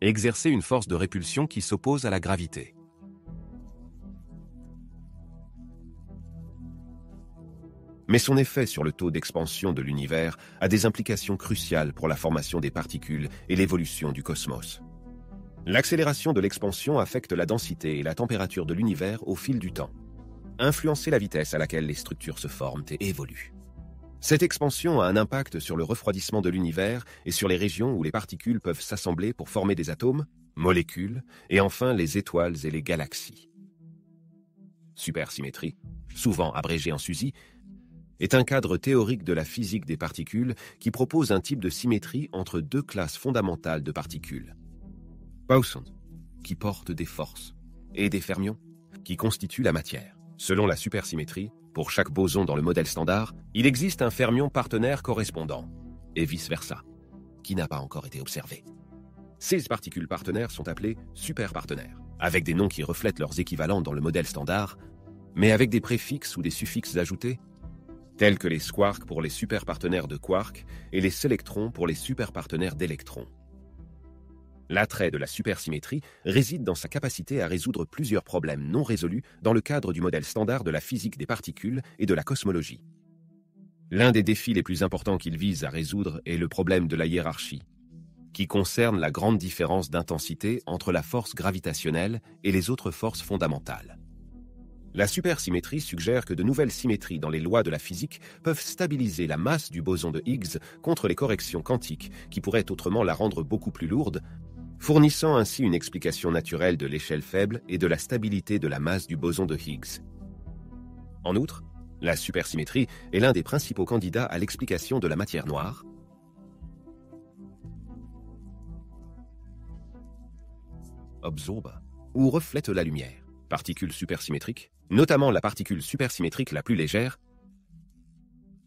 S1: et exercer une force de répulsion qui s'oppose à la gravité. Mais son effet sur le taux d'expansion de l'univers a des implications cruciales pour la formation des particules et l'évolution du cosmos. L'accélération de l'expansion affecte la densité et la température de l'univers au fil du temps, influencer la vitesse à laquelle les structures se forment et évoluent. Cette expansion a un impact sur le refroidissement de l'univers et sur les régions où les particules peuvent s'assembler pour former des atomes, molécules et enfin les étoiles et les galaxies. Supersymétrie, souvent abrégée en SUSY, est un cadre théorique de la physique des particules qui propose un type de symétrie entre deux classes fondamentales de particules. Bosons, qui portent des forces, et des fermions, qui constituent la matière. Selon la supersymétrie, pour chaque boson dans le modèle standard, il existe un fermion partenaire correspondant, et vice-versa, qui n'a pas encore été observé. Ces particules partenaires sont appelées superpartenaires, avec des noms qui reflètent leurs équivalents dans le modèle standard, mais avec des préfixes ou des suffixes ajoutés, tels que les squarks pour les superpartenaires de quarks et les sélectrons pour les superpartenaires d'électrons. L'attrait de la supersymétrie réside dans sa capacité à résoudre plusieurs problèmes non résolus dans le cadre du modèle standard de la physique des particules et de la cosmologie. L'un des défis les plus importants qu'il vise à résoudre est le problème de la hiérarchie, qui concerne la grande différence d'intensité entre la force gravitationnelle et les autres forces fondamentales. La supersymétrie suggère que de nouvelles symétries dans les lois de la physique peuvent stabiliser la masse du boson de Higgs contre les corrections quantiques qui pourraient autrement la rendre beaucoup plus lourde, fournissant ainsi une explication naturelle de l'échelle faible et de la stabilité de la masse du boson de Higgs. En outre, la supersymétrie est l'un des principaux candidats à l'explication de la matière noire, absorbe ou reflète la lumière. Particules supersymétriques, notamment la particule supersymétrique la plus légère,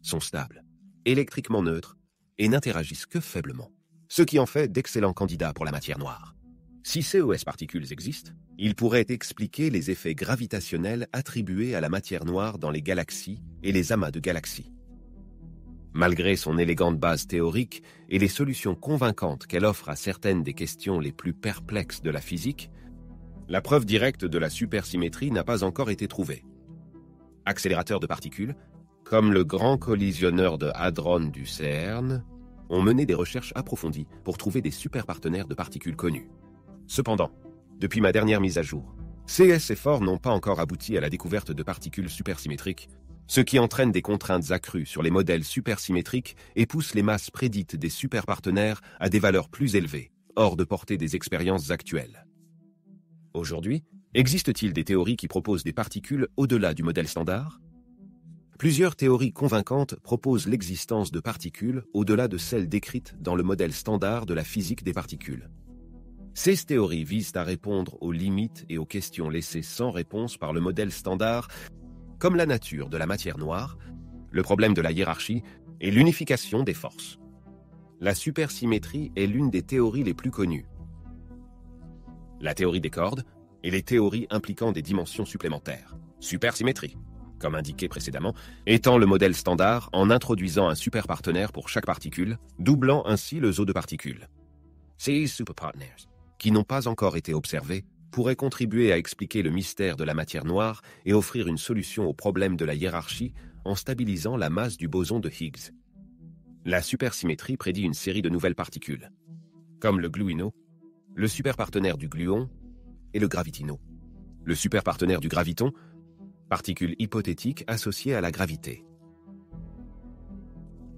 S1: sont stables, électriquement neutres et n'interagissent que faiblement, ce qui en fait d'excellents candidats pour la matière noire. Si CES particules existent, ils pourraient expliquer les effets gravitationnels attribués à la matière noire dans les galaxies et les amas de galaxies. Malgré son élégante base théorique et les solutions convaincantes qu'elle offre à certaines des questions les plus perplexes de la physique, la preuve directe de la supersymétrie n'a pas encore été trouvée. Accélérateurs de particules, comme le Grand Collisionneur de Hadron du CERN, ont mené des recherches approfondies pour trouver des superpartenaires de particules connus. Cependant, depuis ma dernière mise à jour, ces efforts n'ont pas encore abouti à la découverte de particules supersymétriques, ce qui entraîne des contraintes accrues sur les modèles supersymétriques et pousse les masses prédites des superpartenaires à des valeurs plus élevées, hors de portée des expériences actuelles. Aujourd'hui, existe-t-il des théories qui proposent des particules au-delà du modèle standard ? Plusieurs théories convaincantes proposent l'existence de particules au-delà de celles décrites dans le modèle standard de la physique des particules. Ces théories visent à répondre aux limites et aux questions laissées sans réponse par le modèle standard, comme la nature de la matière noire, le problème de la hiérarchie et l'unification des forces. La supersymétrie est l'une des théories les plus connues. La théorie des cordes et les théories impliquant des dimensions supplémentaires. Supersymétrie, comme indiqué précédemment, étant le modèle standard en introduisant un superpartenaire pour chaque particule, doublant ainsi le zoo de particules. Ces superpartners, qui n'ont pas encore été observés, pourraient contribuer à expliquer le mystère de la matière noire et offrir une solution au problème de la hiérarchie en stabilisant la masse du boson de Higgs. La supersymétrie prédit une série de nouvelles particules, comme le gluino, le superpartenaire du gluon et le gravitino. Le superpartenaire du graviton, particule hypothétique associée à la gravité.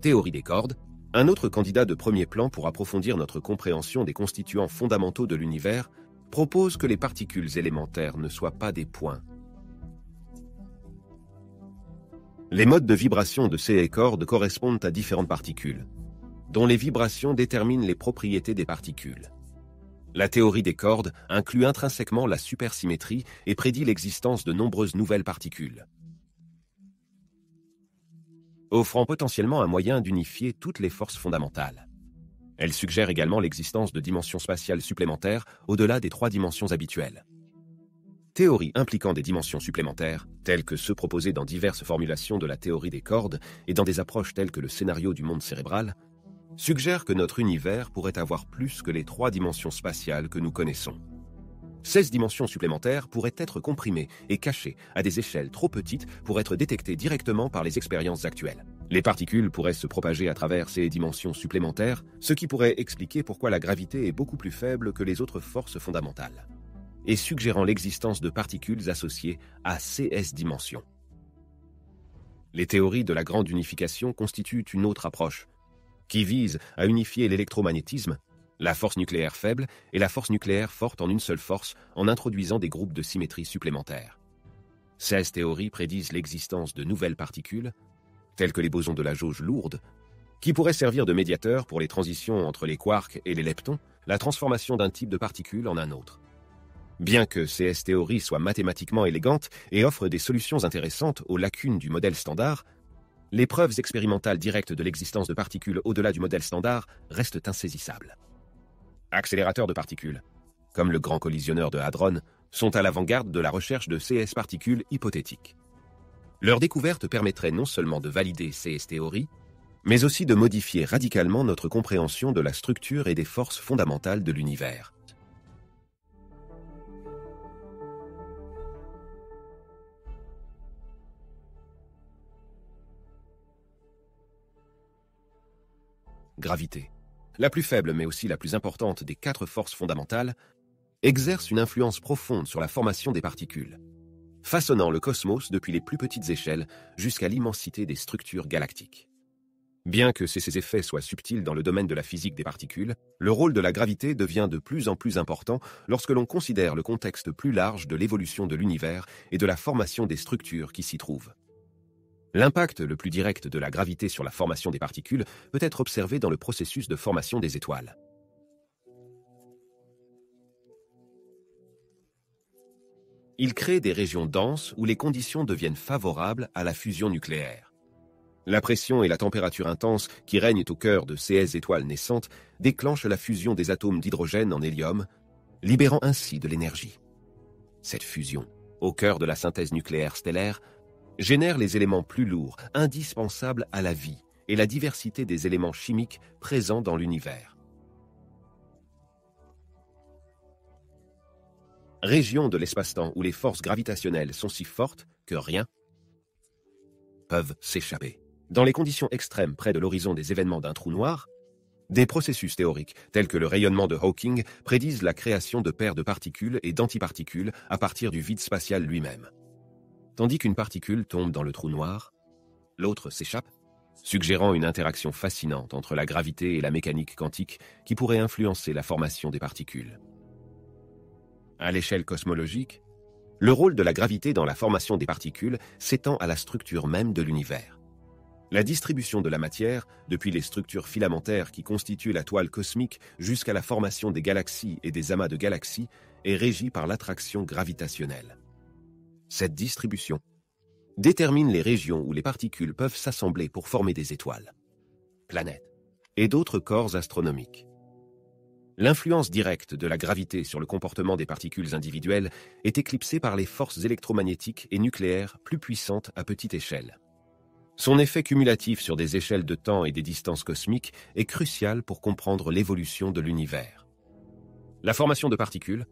S1: Théorie des cordes, un autre candidat de premier plan pour approfondir notre compréhension des constituants fondamentaux de l'univers, propose que les particules élémentaires ne soient pas des points. Les modes de vibration de ces cordes correspondent à différentes particules, dont les vibrations déterminent les propriétés des particules. La théorie des cordes inclut intrinsèquement la supersymétrie et prédit l'existence de nombreuses nouvelles particules, offrant potentiellement un moyen d'unifier toutes les forces fondamentales. Elle suggère également l'existence de dimensions spatiales supplémentaires au-delà des 3 dimensions habituelles. Théories impliquant des dimensions supplémentaires, telles que ceux proposés dans diverses formulations de la théorie des cordes et dans des approches telles que le scénario du monde cérébral, suggèrent que notre univers pourrait avoir plus que les 3 dimensions spatiales que nous connaissons. 16 dimensions supplémentaires pourraient être comprimées et cachées à des échelles trop petites pour être détectées directement par les expériences actuelles. Les particules pourraient se propager à travers ces dimensions supplémentaires, ce qui pourrait expliquer pourquoi la gravité est beaucoup plus faible que les autres forces fondamentales, et suggérant l'existence de particules associées à CS dimensions. Les théories de la grande unification constituent une autre approche, qui vise à unifier l'électromagnétisme, la force nucléaire faible et la force nucléaire forte en une seule force en introduisant des groupes de symétrie supplémentaires. Ces théories prédisent l'existence de nouvelles particules, telles que les bosons de la jauge lourde, qui pourraient servir de médiateurs pour les transitions entre les quarks et les leptons, la transformation d'un type de particule en un autre. Bien que ces théories soient mathématiquement élégantes et offrent des solutions intéressantes aux lacunes du modèle standard, les preuves expérimentales directes de l'existence de particules au-delà du modèle standard restent insaisissables. Accélérateurs de particules, comme le Grand Collisionneur de Hadron, sont à l'avant-garde de la recherche de CS particules hypothétiques. Leur découverte permettrait non seulement de valider ces théories, mais aussi de modifier radicalement notre compréhension de la structure et des forces fondamentales de l'univers. Gravité, la plus faible mais aussi la plus importante des 4 forces fondamentales, exerce une influence profonde sur la formation des particules, façonnant le cosmos depuis les plus petites échelles jusqu'à l'immensité des structures galactiques. Bien que ces effets soient subtils dans le domaine de la physique des particules, le rôle de la gravité devient de plus en plus important lorsque l'on considère le contexte plus large de l'évolution de l'univers et de la formation des structures qui s'y trouvent. L'impact le plus direct de la gravité sur la formation des particules peut être observé dans le processus de formation des étoiles. Il crée des régions denses où les conditions deviennent favorables à la fusion nucléaire. La pression et la température intense qui règnent au cœur de ces étoiles naissantes déclenchent la fusion des atomes d'hydrogène en hélium, libérant ainsi de l'énergie. Cette fusion, au cœur de la synthèse nucléaire stellaire, génère les éléments plus lourds, indispensables à la vie et la diversité des éléments chimiques présents dans l'univers. Régions de l'espace-temps où les forces gravitationnelles sont si fortes que rien peuvent s'échapper. Dans les conditions extrêmes près de l'horizon des événements d'un trou noir, des processus théoriques tels que le rayonnement de Hawking prédisent la création de paires de particules et d'antiparticules à partir du vide spatial lui-même. Tandis qu'une particule tombe dans le trou noir, l'autre s'échappe, suggérant une interaction fascinante entre la gravité et la mécanique quantique qui pourrait influencer la formation des particules. À l'échelle cosmologique, le rôle de la gravité dans la formation des particules s'étend à la structure même de l'univers. La distribution de la matière, depuis les structures filamentaires qui constituent la toile cosmique jusqu'à la formation des galaxies et des amas de galaxies, est régie par l'attraction gravitationnelle. Cette distribution détermine les régions où les particules peuvent s'assembler pour former des étoiles, planètes et d'autres corps astronomiques. L'influence directe de la gravité sur le comportement des particules individuelles est éclipsée par les forces électromagnétiques et nucléaires plus puissantes à petite échelle. Son effet cumulatif sur des échelles de temps et des distances cosmiques est crucial pour comprendre l'évolution de l'univers. La formation de particules,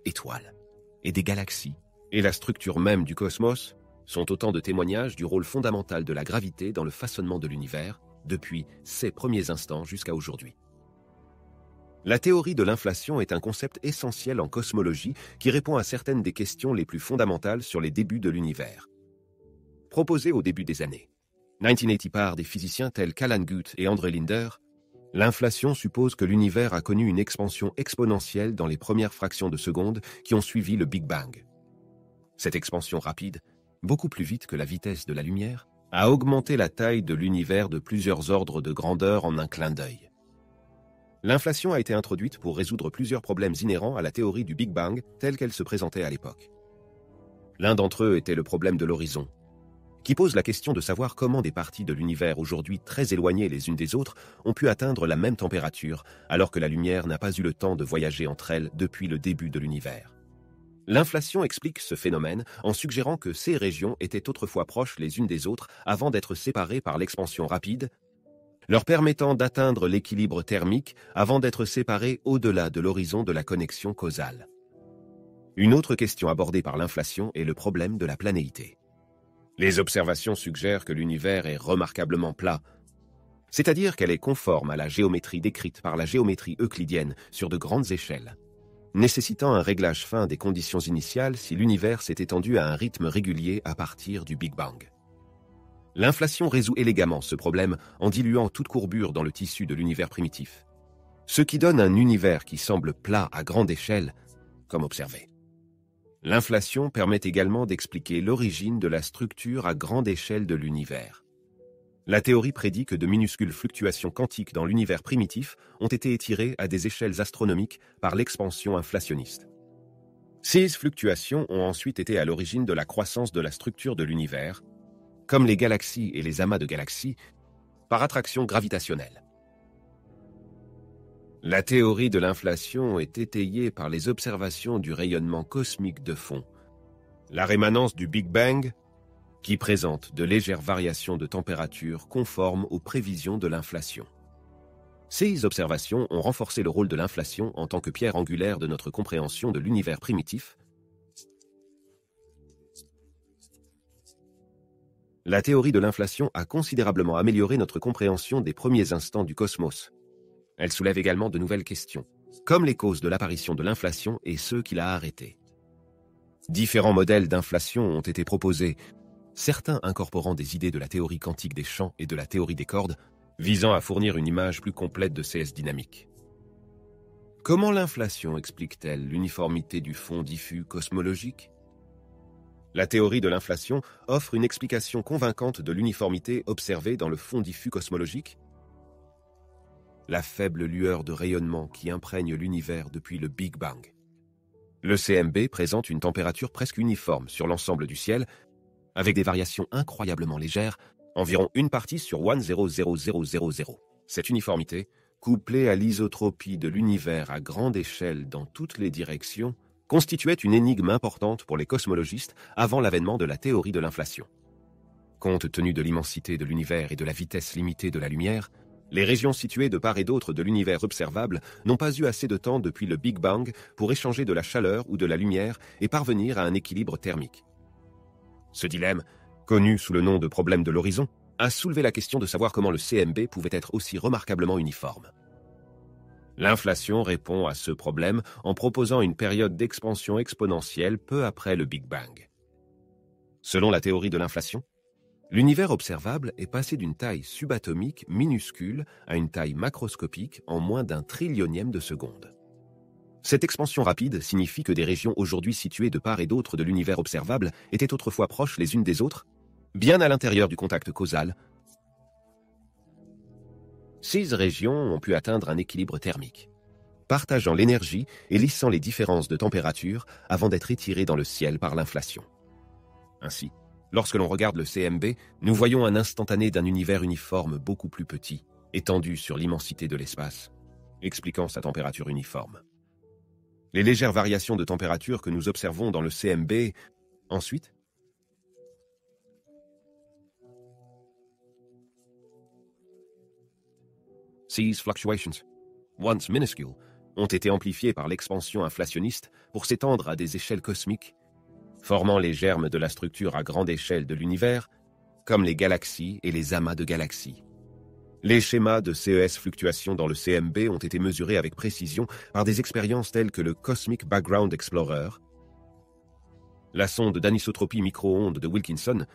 S1: étoiles et des galaxies, et la structure même du cosmos sont autant de témoignages du rôle fondamental de la gravité dans le façonnement de l'univers, depuis ses premiers instants jusqu'à aujourd'hui. La théorie de l'inflation est un concept essentiel en cosmologie qui répond à certaines des questions les plus fondamentales sur les débuts de l'univers. Proposée au début des années 1980 par des physiciens tels qu'Alan Guth et André Linder, l'inflation suppose que l'univers a connu une expansion exponentielle dans les premières fractions de seconde qui ont suivi le Big Bang. Cette expansion rapide, beaucoup plus vite que la vitesse de la lumière, a augmenté la taille de l'univers de plusieurs ordres de grandeur en un clin d'œil. L'inflation a été introduite pour résoudre plusieurs problèmes inhérents à la théorie du Big Bang telle qu'elle se présentait à l'époque. L'un d'entre eux était le problème de l'horizon, qui pose la question de savoir comment des parties de l'univers aujourd'hui très éloignées les unes des autres ont pu atteindre la même température alors que la lumière n'a pas eu le temps de voyager entre elles depuis le début de l'univers. L'inflation explique ce phénomène en suggérant que ces régions étaient autrefois proches les unes des autres avant d'être séparées par l'expansion rapide, leur permettant d'atteindre l'équilibre thermique avant d'être séparées au-delà de l'horizon de la connexion causale. Une autre question abordée par l'inflation est le problème de la planéité. Les observations suggèrent que l'univers est remarquablement plat, c'est-à-dire qu'elle est conforme à la géométrie décrite par la géométrie euclidienne sur de grandes échelles, nécessitant un réglage fin des conditions initiales si l'univers s'est étendu à un rythme régulier à partir du Big Bang. L'inflation résout élégamment ce problème en diluant toute courbure dans le tissu de l'univers primitif, ce qui donne un univers qui semble plat à grande échelle, comme observé. L'inflation permet également d'expliquer l'origine de la structure à grande échelle de l'univers. La théorie prédit que de minuscules fluctuations quantiques dans l'univers primitif ont été étirées à des échelles astronomiques par l'expansion inflationniste. Ces fluctuations ont ensuite été à l'origine de la croissance de la structure de l'univers, comme les galaxies et les amas de galaxies, par attraction gravitationnelle. La théorie de l'inflation est étayée par les observations du rayonnement cosmique de fond, la rémanence du Big Bang, qui présente de légères variations de température conformes aux prévisions de l'inflation. Ces observations ont renforcé le rôle de l'inflation en tant que pierre angulaire de notre compréhension de l'univers primitif. La théorie de l'inflation a considérablement amélioré notre compréhension des premiers instants du cosmos. Elle soulève également de nouvelles questions, comme les causes de l'apparition de l'inflation et ceux qui l'a arrêtée. Différents modèles d'inflation ont été proposés, certains incorporant des idées de la théorie quantique des champs et de la théorie des cordes, visant à fournir une image plus complète de CS dynamique. Comment l'inflation explique-t-elle l'uniformité du fond diffus cosmologique? La théorie de l'inflation offre une explication convaincante de l'uniformité observée dans le fond diffus cosmologique. La faible lueur de rayonnement qui imprègne l'univers depuis le Big Bang. Le CMB présente une température presque uniforme sur l'ensemble du ciel, avec des variations incroyablement légères, environ une partie sur 1,00000. Cette uniformité, couplée à l'isotropie de l'univers à grande échelle dans toutes les directions, constituait une énigme importante pour les cosmologistes avant l'avènement de la théorie de l'inflation. Compte tenu de l'immensité de l'univers et de la vitesse limitée de la lumière, les régions situées de part et d'autre de l'univers observable n'ont pas eu assez de temps depuis le Big Bang pour échanger de la chaleur ou de la lumière et parvenir à un équilibre thermique. Ce dilemme, connu sous le nom de problème de l'horizon, a soulevé la question de savoir comment le CMB pouvait être aussi remarquablement uniforme. L'inflation répond à ce problème en proposant une période d'expansion exponentielle peu après le Big Bang. Selon la théorie de l'inflation, l'univers observable est passé d'une taille subatomique minuscule à une taille macroscopique en moins d'un trillionième de seconde. Cette expansion rapide signifie que des régions aujourd'hui situées de part et d'autre de l'univers observable étaient autrefois proches les unes des autres, bien à l'intérieur du contact causal. Ces régions ont pu atteindre un équilibre thermique, partageant l'énergie et lissant les différences de température avant d'être étirées dans le ciel par l'inflation. Ainsi, lorsque l'on regarde le CMB, nous voyons un instantané d'un univers uniforme beaucoup plus petit, étendu sur l'immensité de l'espace, expliquant sa température uniforme. Les légères variations de température que nous observons dans le CMB, ensuite, These fluctuations, once minuscule, ont été amplifiées par l'expansion inflationniste pour s'étendre à des échelles cosmiques, formant les germes de la structure à grande échelle de l'univers, comme les galaxies et les amas de galaxies. Les schémas de CES fluctuations dans le CMB ont été mesurés avec précision par des expériences telles que le Cosmic Background Explorer, la sonde d'anisotropie micro-ondes de Wilkinson,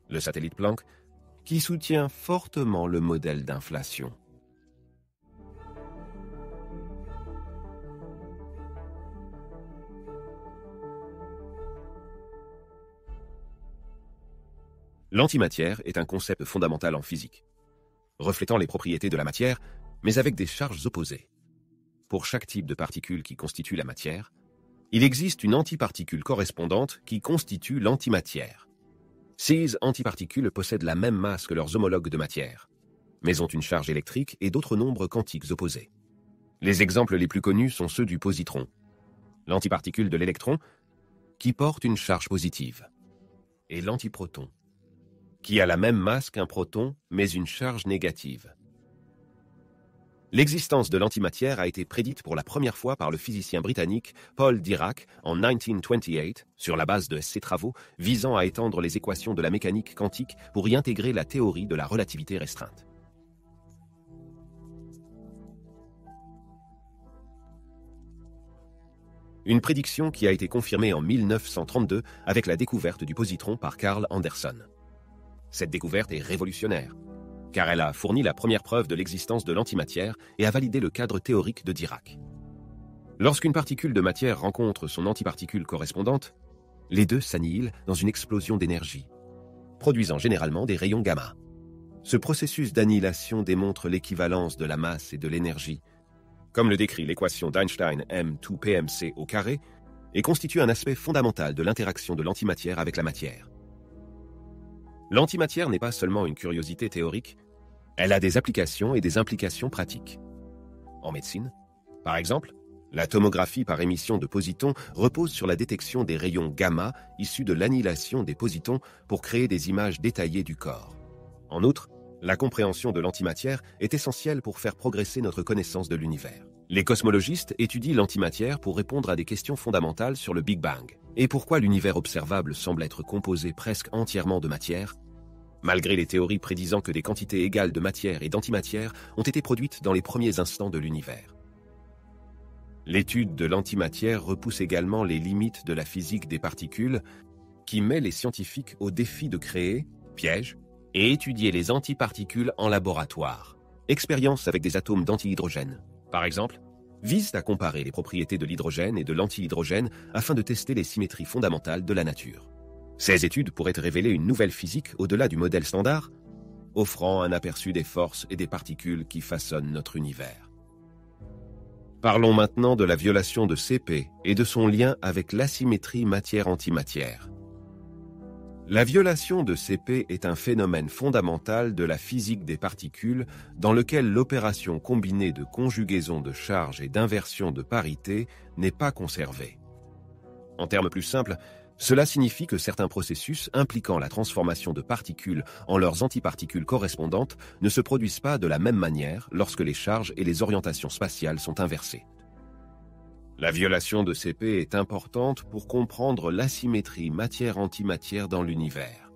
S1: le satellite Planck, qui soutient fortement le modèle d'inflation. L'antimatière est un concept fondamental en physique, reflétant les propriétés de la matière, mais avec des charges opposées. Pour chaque type de particule qui constitue la matière, il existe une antiparticule correspondante qui constitue l'antimatière. Ces antiparticules possèdent la même masse que leurs homologues de matière, mais ont une charge électrique et d'autres nombres quantiques opposés. Les exemples les plus connus sont ceux du positron, l'antiparticule de l'électron, qui porte une charge positive, et l'antiproton, qui a la même masse qu'un proton, mais une charge négative. L'existence de l'antimatière a été prédite pour la première fois par le physicien britannique Paul Dirac en 1928 sur la base de ses travaux visant à étendre les équations de la mécanique quantique pour y intégrer la théorie de la relativité restreinte. Une prédiction qui a été confirmée en 1932 avec la découverte du positron par Carl Anderson. Cette découverte est révolutionnaire, car elle a fourni la première preuve de l'existence de l'antimatière et a validé le cadre théorique de Dirac. Lorsqu'une particule de matière rencontre son antiparticule correspondante, les deux s'annihilent dans une explosion d'énergie, produisant généralement des rayons gamma. Ce processus d'annihilation démontre l'équivalence de la masse et de l'énergie, comme le décrit l'équation d'Einstein M2PMC au carré, et constitue un aspect fondamental de l'interaction de l'antimatière avec la matière. L'antimatière n'est pas seulement une curiosité théorique, elle a des applications et des implications pratiques. En médecine, par exemple, la tomographie par émission de positons repose sur la détection des rayons gamma issus de l'annihilation des positons pour créer des images détaillées du corps. En outre, la compréhension de l'antimatière est essentielle pour faire progresser notre connaissance de l'univers. Les cosmologistes étudient l'antimatière pour répondre à des questions fondamentales sur le Big Bang. Et pourquoi l'univers observable semble être composé presque entièrement de matière, malgré les théories prédisant que des quantités égales de matière et d'antimatière ont été produites dans les premiers instants de l'univers. L'étude de l'antimatière repousse également les limites de la physique des particules, qui met les scientifiques au défi de créer, pièges, et étudier les antiparticules en laboratoire. Expériences avec des atomes d'antihydrogène, par exemple, visent à comparer les propriétés de l'hydrogène et de l'antihydrogène afin de tester les symétries fondamentales de la nature. Ces études pourraient révéler une nouvelle physique au-delà du modèle standard, offrant un aperçu des forces et des particules qui façonnent notre univers. Parlons maintenant de la violation de CP et de son lien avec l'asymétrie matière-antimatière. La violation de CP est un phénomène fondamental de la physique des particules dans lequel l'opération combinée de conjugaison de charge et d'inversion de parité n'est pas conservée. En termes plus simples, cela signifie que certains processus impliquant la transformation de particules en leurs antiparticules correspondantes ne se produisent pas de la même manière lorsque les charges et les orientations spatiales sont inversées. La violation de CP est importante pour comprendre l'asymétrie matière-antimatière dans l'univers.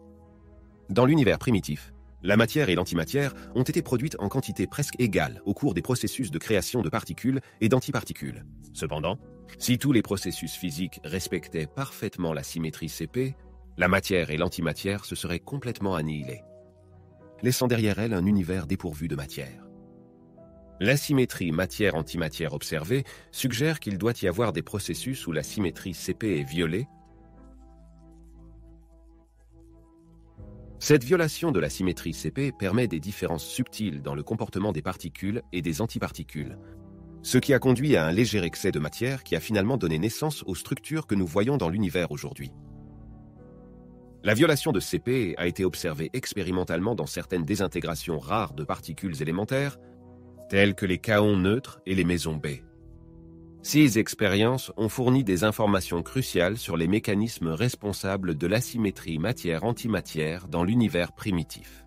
S1: Dans l'univers primitif, la matière et l'antimatière ont été produites en quantité presque égale au cours des processus de création de particules et d'antiparticules. Cependant, si tous les processus physiques respectaient parfaitement la symétrie CP, la matière et l'antimatière se seraient complètement annihilées, laissant derrière elles un univers dépourvu de matière. L'asymétrie matière-antimatière observée suggère qu'il doit y avoir des processus où la symétrie CP est violée. Cette violation de la symétrie CP permet des différences subtiles dans le comportement des particules et des antiparticules, ce qui a conduit à un léger excès de matière qui a finalement donné naissance aux structures que nous voyons dans l'univers aujourd'hui. La violation de CP a été observée expérimentalement dans certaines désintégrations rares de particules élémentaires, telles que les kaons neutres et les mésons B. Ces expériences ont fourni des informations cruciales sur les mécanismes responsables de l'asymétrie matière-antimatière dans l'univers primitif.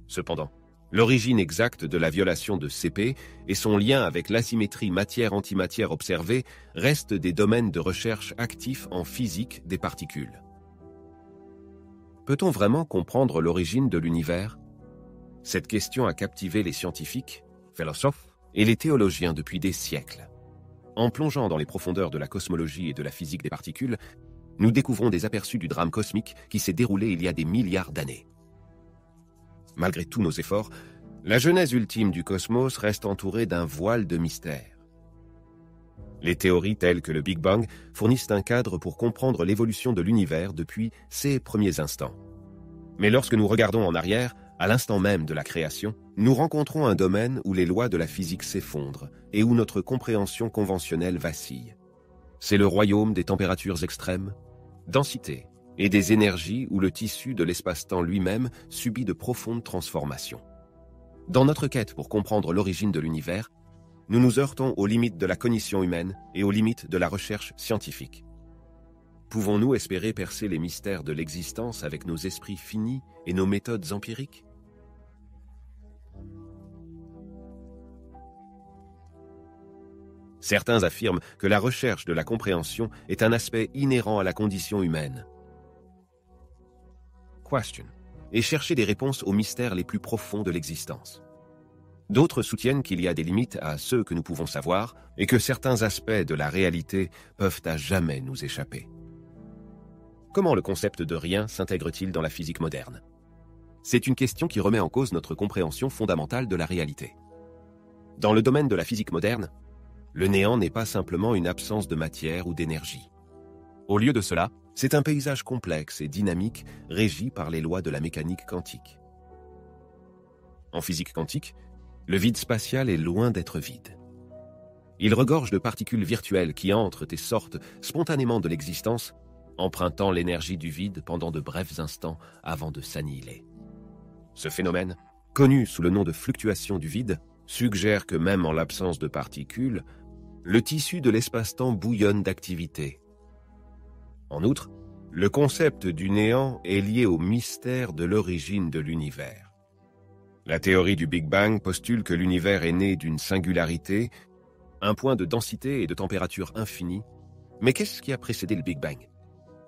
S1: Cependant, l'origine exacte de la violation de CP et son lien avec l'asymétrie matière-antimatière observée restent des domaines de recherche actifs en physique des particules. Peut-on vraiment comprendre l'origine de l'univers? Cette question a captivé les scientifiques, philosophes et les théologiens depuis des siècles. En plongeant dans les profondeurs de la cosmologie et de la physique des particules, nous découvrons des aperçus du drame cosmique qui s'est déroulé il y a des milliards d'années. Malgré tous nos efforts, la genèse ultime du cosmos reste entourée d'un voile de mystère. Les théories telles que le Big Bang fournissent un cadre pour comprendre l'évolution de l'univers depuis ses premiers instants. Mais lorsque nous regardons en arrière, à l'instant même de la création, nous rencontrons un domaine où les lois de la physique s'effondrent et où notre compréhension conventionnelle vacille. C'est le royaume des températures extrêmes, densité et des énergies où le tissu de l'espace-temps lui-même subit de profondes transformations. Dans notre quête pour comprendre l'origine de l'univers, nous nous heurtons aux limites de la cognition humaine et aux limites de la recherche scientifique. Pouvons-nous espérer percer les mystères de l'existence avec nos esprits finis et nos méthodes empiriques? Certains affirment que la recherche de la compréhension est un aspect inhérent à la condition humaine. Question. Et chercher des réponses aux mystères les plus profonds de l'existence. D'autres soutiennent qu'il y a des limites à ce que nous pouvons savoir et que certains aspects de la réalité peuvent à jamais nous échapper. Comment le concept de rien s'intègre-t-il dans la physique moderne? C'est une question qui remet en cause notre compréhension fondamentale de la réalité. Dans le domaine de la physique moderne, le néant n'est pas simplement une absence de matière ou d'énergie. Au lieu de cela, c'est un paysage complexe et dynamique régi par les lois de la mécanique quantique. En physique quantique, le vide spatial est loin d'être vide. Il regorge de particules virtuelles qui entrent et sortent spontanément de l'existence, empruntant l'énergie du vide pendant de brefs instants avant de s'annihiler. Ce phénomène, connu sous le nom de fluctuation du vide, suggère que même en l'absence de particules, le tissu de l'espace-temps bouillonne d'activité. En outre, le concept du néant est lié au mystère de l'origine de l'univers. La théorie du Big Bang postule que l'univers est né d'une singularité, un point de densité et de température infinie. Mais qu'est-ce qui a précédé le Big Bang?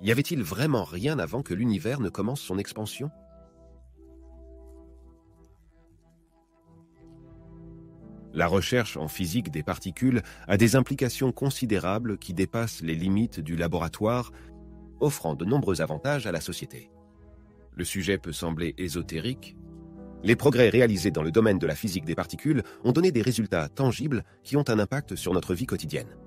S1: Y avait-il vraiment rien avant que l'univers ne commence son expansion? La recherche en physique des particules a des implications considérables qui dépassent les limites du laboratoire, offrant de nombreux avantages à la société. Le sujet peut sembler ésotérique. Les progrès réalisés dans le domaine de la physique des particules ont donné des résultats tangibles qui ont un impact sur notre vie quotidienne.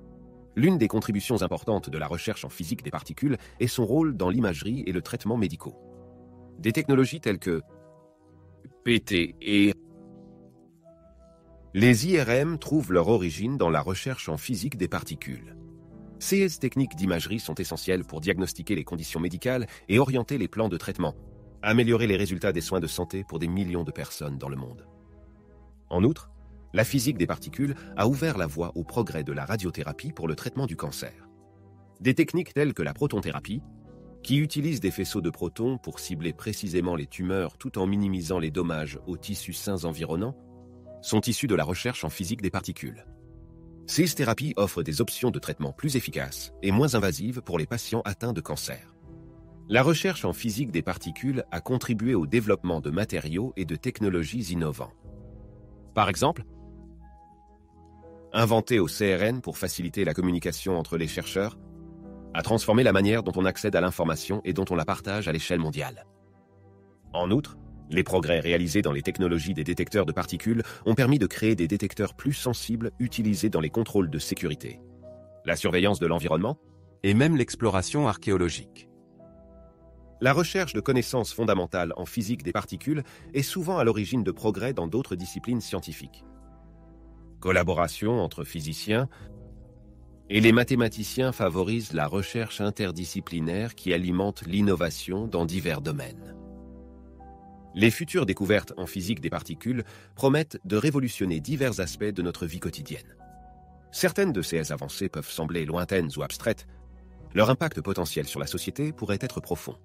S1: L'une des contributions importantes de la recherche en physique des particules est son rôle dans l'imagerie et le traitement médicaux. Des technologies telles que PT et les IRM trouvent leur origine dans la recherche en physique des particules. Ces techniques d'imagerie sont essentielles pour diagnostiquer les conditions médicales et orienter les plans de traitement, améliorer les résultats des soins de santé pour des millions de personnes dans le monde. En outre, la physique des particules a ouvert la voie au progrès de la radiothérapie pour le traitement du cancer. Des techniques telles que la protonthérapie, qui utilisent des faisceaux de protons pour cibler précisément les tumeurs tout en minimisant les dommages aux tissus sains environnants, sont issues de la recherche en physique des particules. Ces thérapies offrent des options de traitement plus efficaces et moins invasives pour les patients atteints de cancer. La recherche en physique des particules a contribué au développement de matériaux et de technologies innovants. Par exemple, inventé au CERN pour faciliter la communication entre les chercheurs, a transformé la manière dont on accède à l'information et dont on la partage à l'échelle mondiale. En outre, les progrès réalisés dans les technologies des détecteurs de particules ont permis de créer des détecteurs plus sensibles utilisés dans les contrôles de sécurité, la surveillance de l'environnement et même l'exploration archéologique. La recherche de connaissances fondamentales en physique des particules est souvent à l'origine de progrès dans d'autres disciplines scientifiques. Collaboration entre physiciens et les mathématiciens favorisent la recherche interdisciplinaire qui alimente l'innovation dans divers domaines. Les futures découvertes en physique des particules promettent de révolutionner divers aspects de notre vie quotidienne. Certaines de ces avancées peuvent sembler lointaines ou abstraites. Leur impact potentiel sur la société pourrait être profond.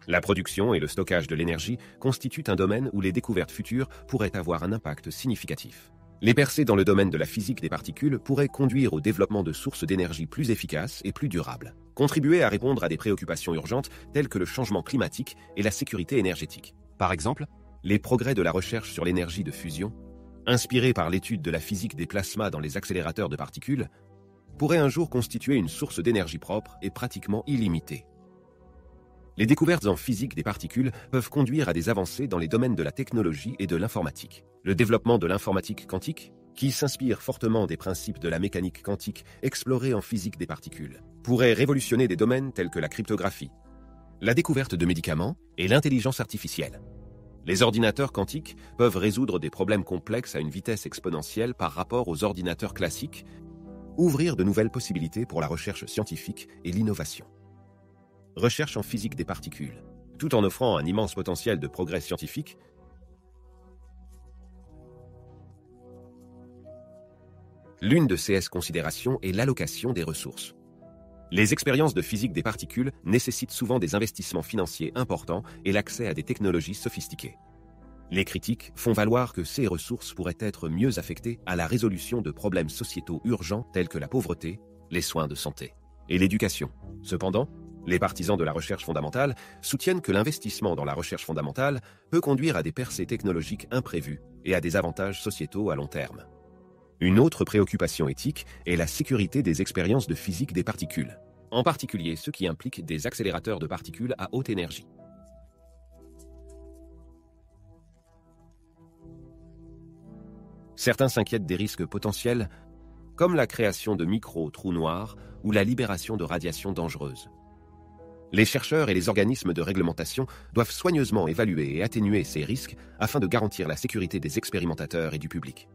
S1: La production et le stockage de l'énergie constituent un domaine où les découvertes futures pourraient avoir un impact significatif. Les percées dans le domaine de la physique des particules pourraient conduire au développement de sources d'énergie plus efficaces et plus durables, contribuer à répondre à des préoccupations urgentes telles que le changement climatique et la sécurité énergétique. Par exemple, les progrès de la recherche sur l'énergie de fusion, inspirés par l'étude de la physique des plasmas dans les accélérateurs de particules, pourraient un jour constituer une source d'énergie propre et pratiquement illimitée. Les découvertes en physique des particules peuvent conduire à des avancées dans les domaines de la technologie et de l'informatique. Le développement de l'informatique quantique, qui s'inspire fortement des principes de la mécanique quantique explorés en physique des particules, pourrait révolutionner des domaines tels que la cryptographie, la découverte de médicaments et l'intelligence artificielle. Les ordinateurs quantiques peuvent résoudre des problèmes complexes à une vitesse exponentielle par rapport aux ordinateurs classiques, ouvrir de nouvelles possibilités pour la recherche scientifique et l'innovation. Recherche en physique des particules, tout en offrant un immense potentiel de progrès scientifique. L'une de ces considérations est l'allocation des ressources. Les expériences de physique des particules nécessitent souvent des investissements financiers importants et l'accès à des technologies sophistiquées. Les critiques font valoir que ces ressources pourraient être mieux affectées à la résolution de problèmes sociétaux urgents tels que la pauvreté, les soins de santé et l'éducation. Cependant, les partisans de la recherche fondamentale soutiennent que l'investissement dans la recherche fondamentale peut conduire à des percées technologiques imprévues et à des avantages sociétaux à long terme. Une autre préoccupation éthique est la sécurité des expériences de physique des particules, en particulier ceux qui impliquent des accélérateurs de particules à haute énergie. Certains s'inquiètent des risques potentiels, comme la création de micro-trous noirs ou la libération de radiations dangereuses. Les chercheurs et les organismes de réglementation doivent soigneusement évaluer et atténuer ces risques afin de garantir la sécurité des expérimentateurs et du public.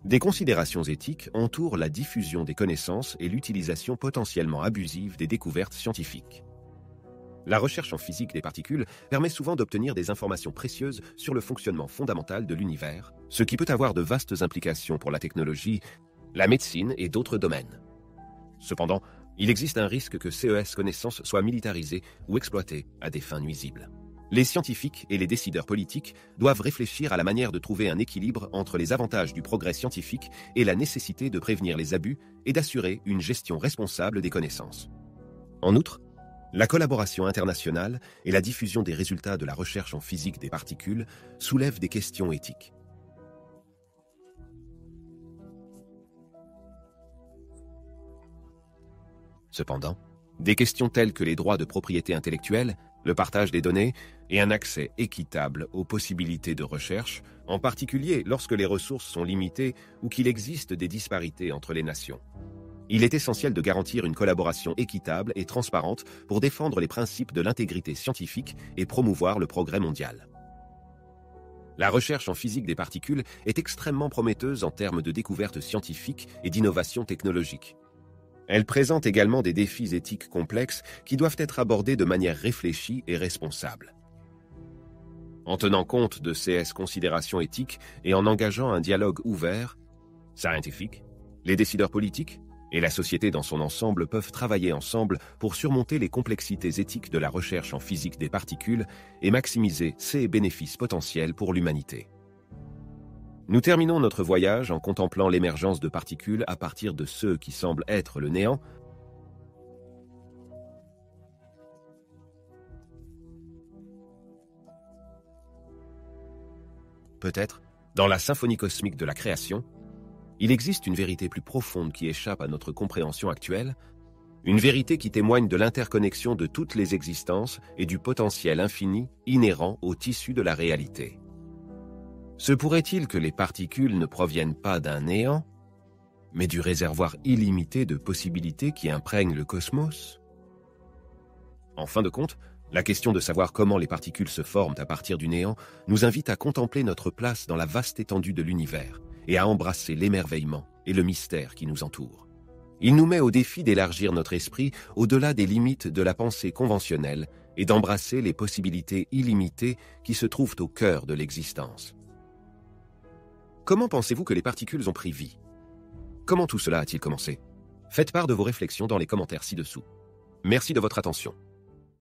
S1: Des considérations éthiques entourent la diffusion des connaissances et l'utilisation potentiellement abusive des découvertes scientifiques. La recherche en physique des particules permet souvent d'obtenir des informations précieuses sur le fonctionnement fondamental de l'univers, ce qui peut avoir de vastes implications pour la technologie, la médecine et d'autres domaines. Cependant, il existe un risque que ces connaissances soient militarisées ou exploitées à des fins nuisibles. Les scientifiques et les décideurs politiques doivent réfléchir à la manière de trouver un équilibre entre les avantages du progrès scientifique et la nécessité de prévenir les abus et d'assurer une gestion responsable des connaissances. En outre, la collaboration internationale et la diffusion des résultats de la recherche en physique des particules soulèvent des questions éthiques. Cependant, des questions telles que les droits de propriété intellectuelle, le partage des données et un accès équitable aux possibilités de recherche, en particulier lorsque les ressources sont limitées ou qu'il existe des disparités entre les nations. Il est essentiel de garantir une collaboration équitable et transparente pour défendre les principes de l'intégrité scientifique et promouvoir le progrès mondial. La recherche en physique des particules est extrêmement prometteuse en termes de découvertes scientifiques et d'innovations technologiques. Elle présente également des défis éthiques complexes qui doivent être abordés de manière réfléchie et responsable. En tenant compte de ces considérations éthiques et en engageant un dialogue ouvert, scientifique, les décideurs politiques et la société dans son ensemble peuvent travailler ensemble pour surmonter les complexités éthiques de la recherche en physique des particules et maximiser ses bénéfices potentiels pour l'humanité. Nous terminons notre voyage en contemplant l'émergence de particules à partir de ce qui semble être le néant. Peut-être, dans la symphonie cosmique de la création, il existe une vérité plus profonde qui échappe à notre compréhension actuelle, une vérité qui témoigne de l'interconnexion de toutes les existences et du potentiel infini inhérent au tissu de la réalité. Se pourrait-il que les particules ne proviennent pas d'un néant, mais du réservoir illimité de possibilités qui imprègne le cosmos? En fin de compte, la question de savoir comment les particules se forment à partir du néant nous invite à contempler notre place dans la vaste étendue de l'univers et à embrasser l'émerveillement et le mystère qui nous entoure. Il nous met au défi d'élargir notre esprit au-delà des limites de la pensée conventionnelle et d'embrasser les possibilités illimitées qui se trouvent au cœur de l'existence. Comment pensez-vous que les particules ont pris vie? Comment tout cela a-t-il commencé? Faites part de vos réflexions dans les commentaires ci-dessous. Merci de votre attention.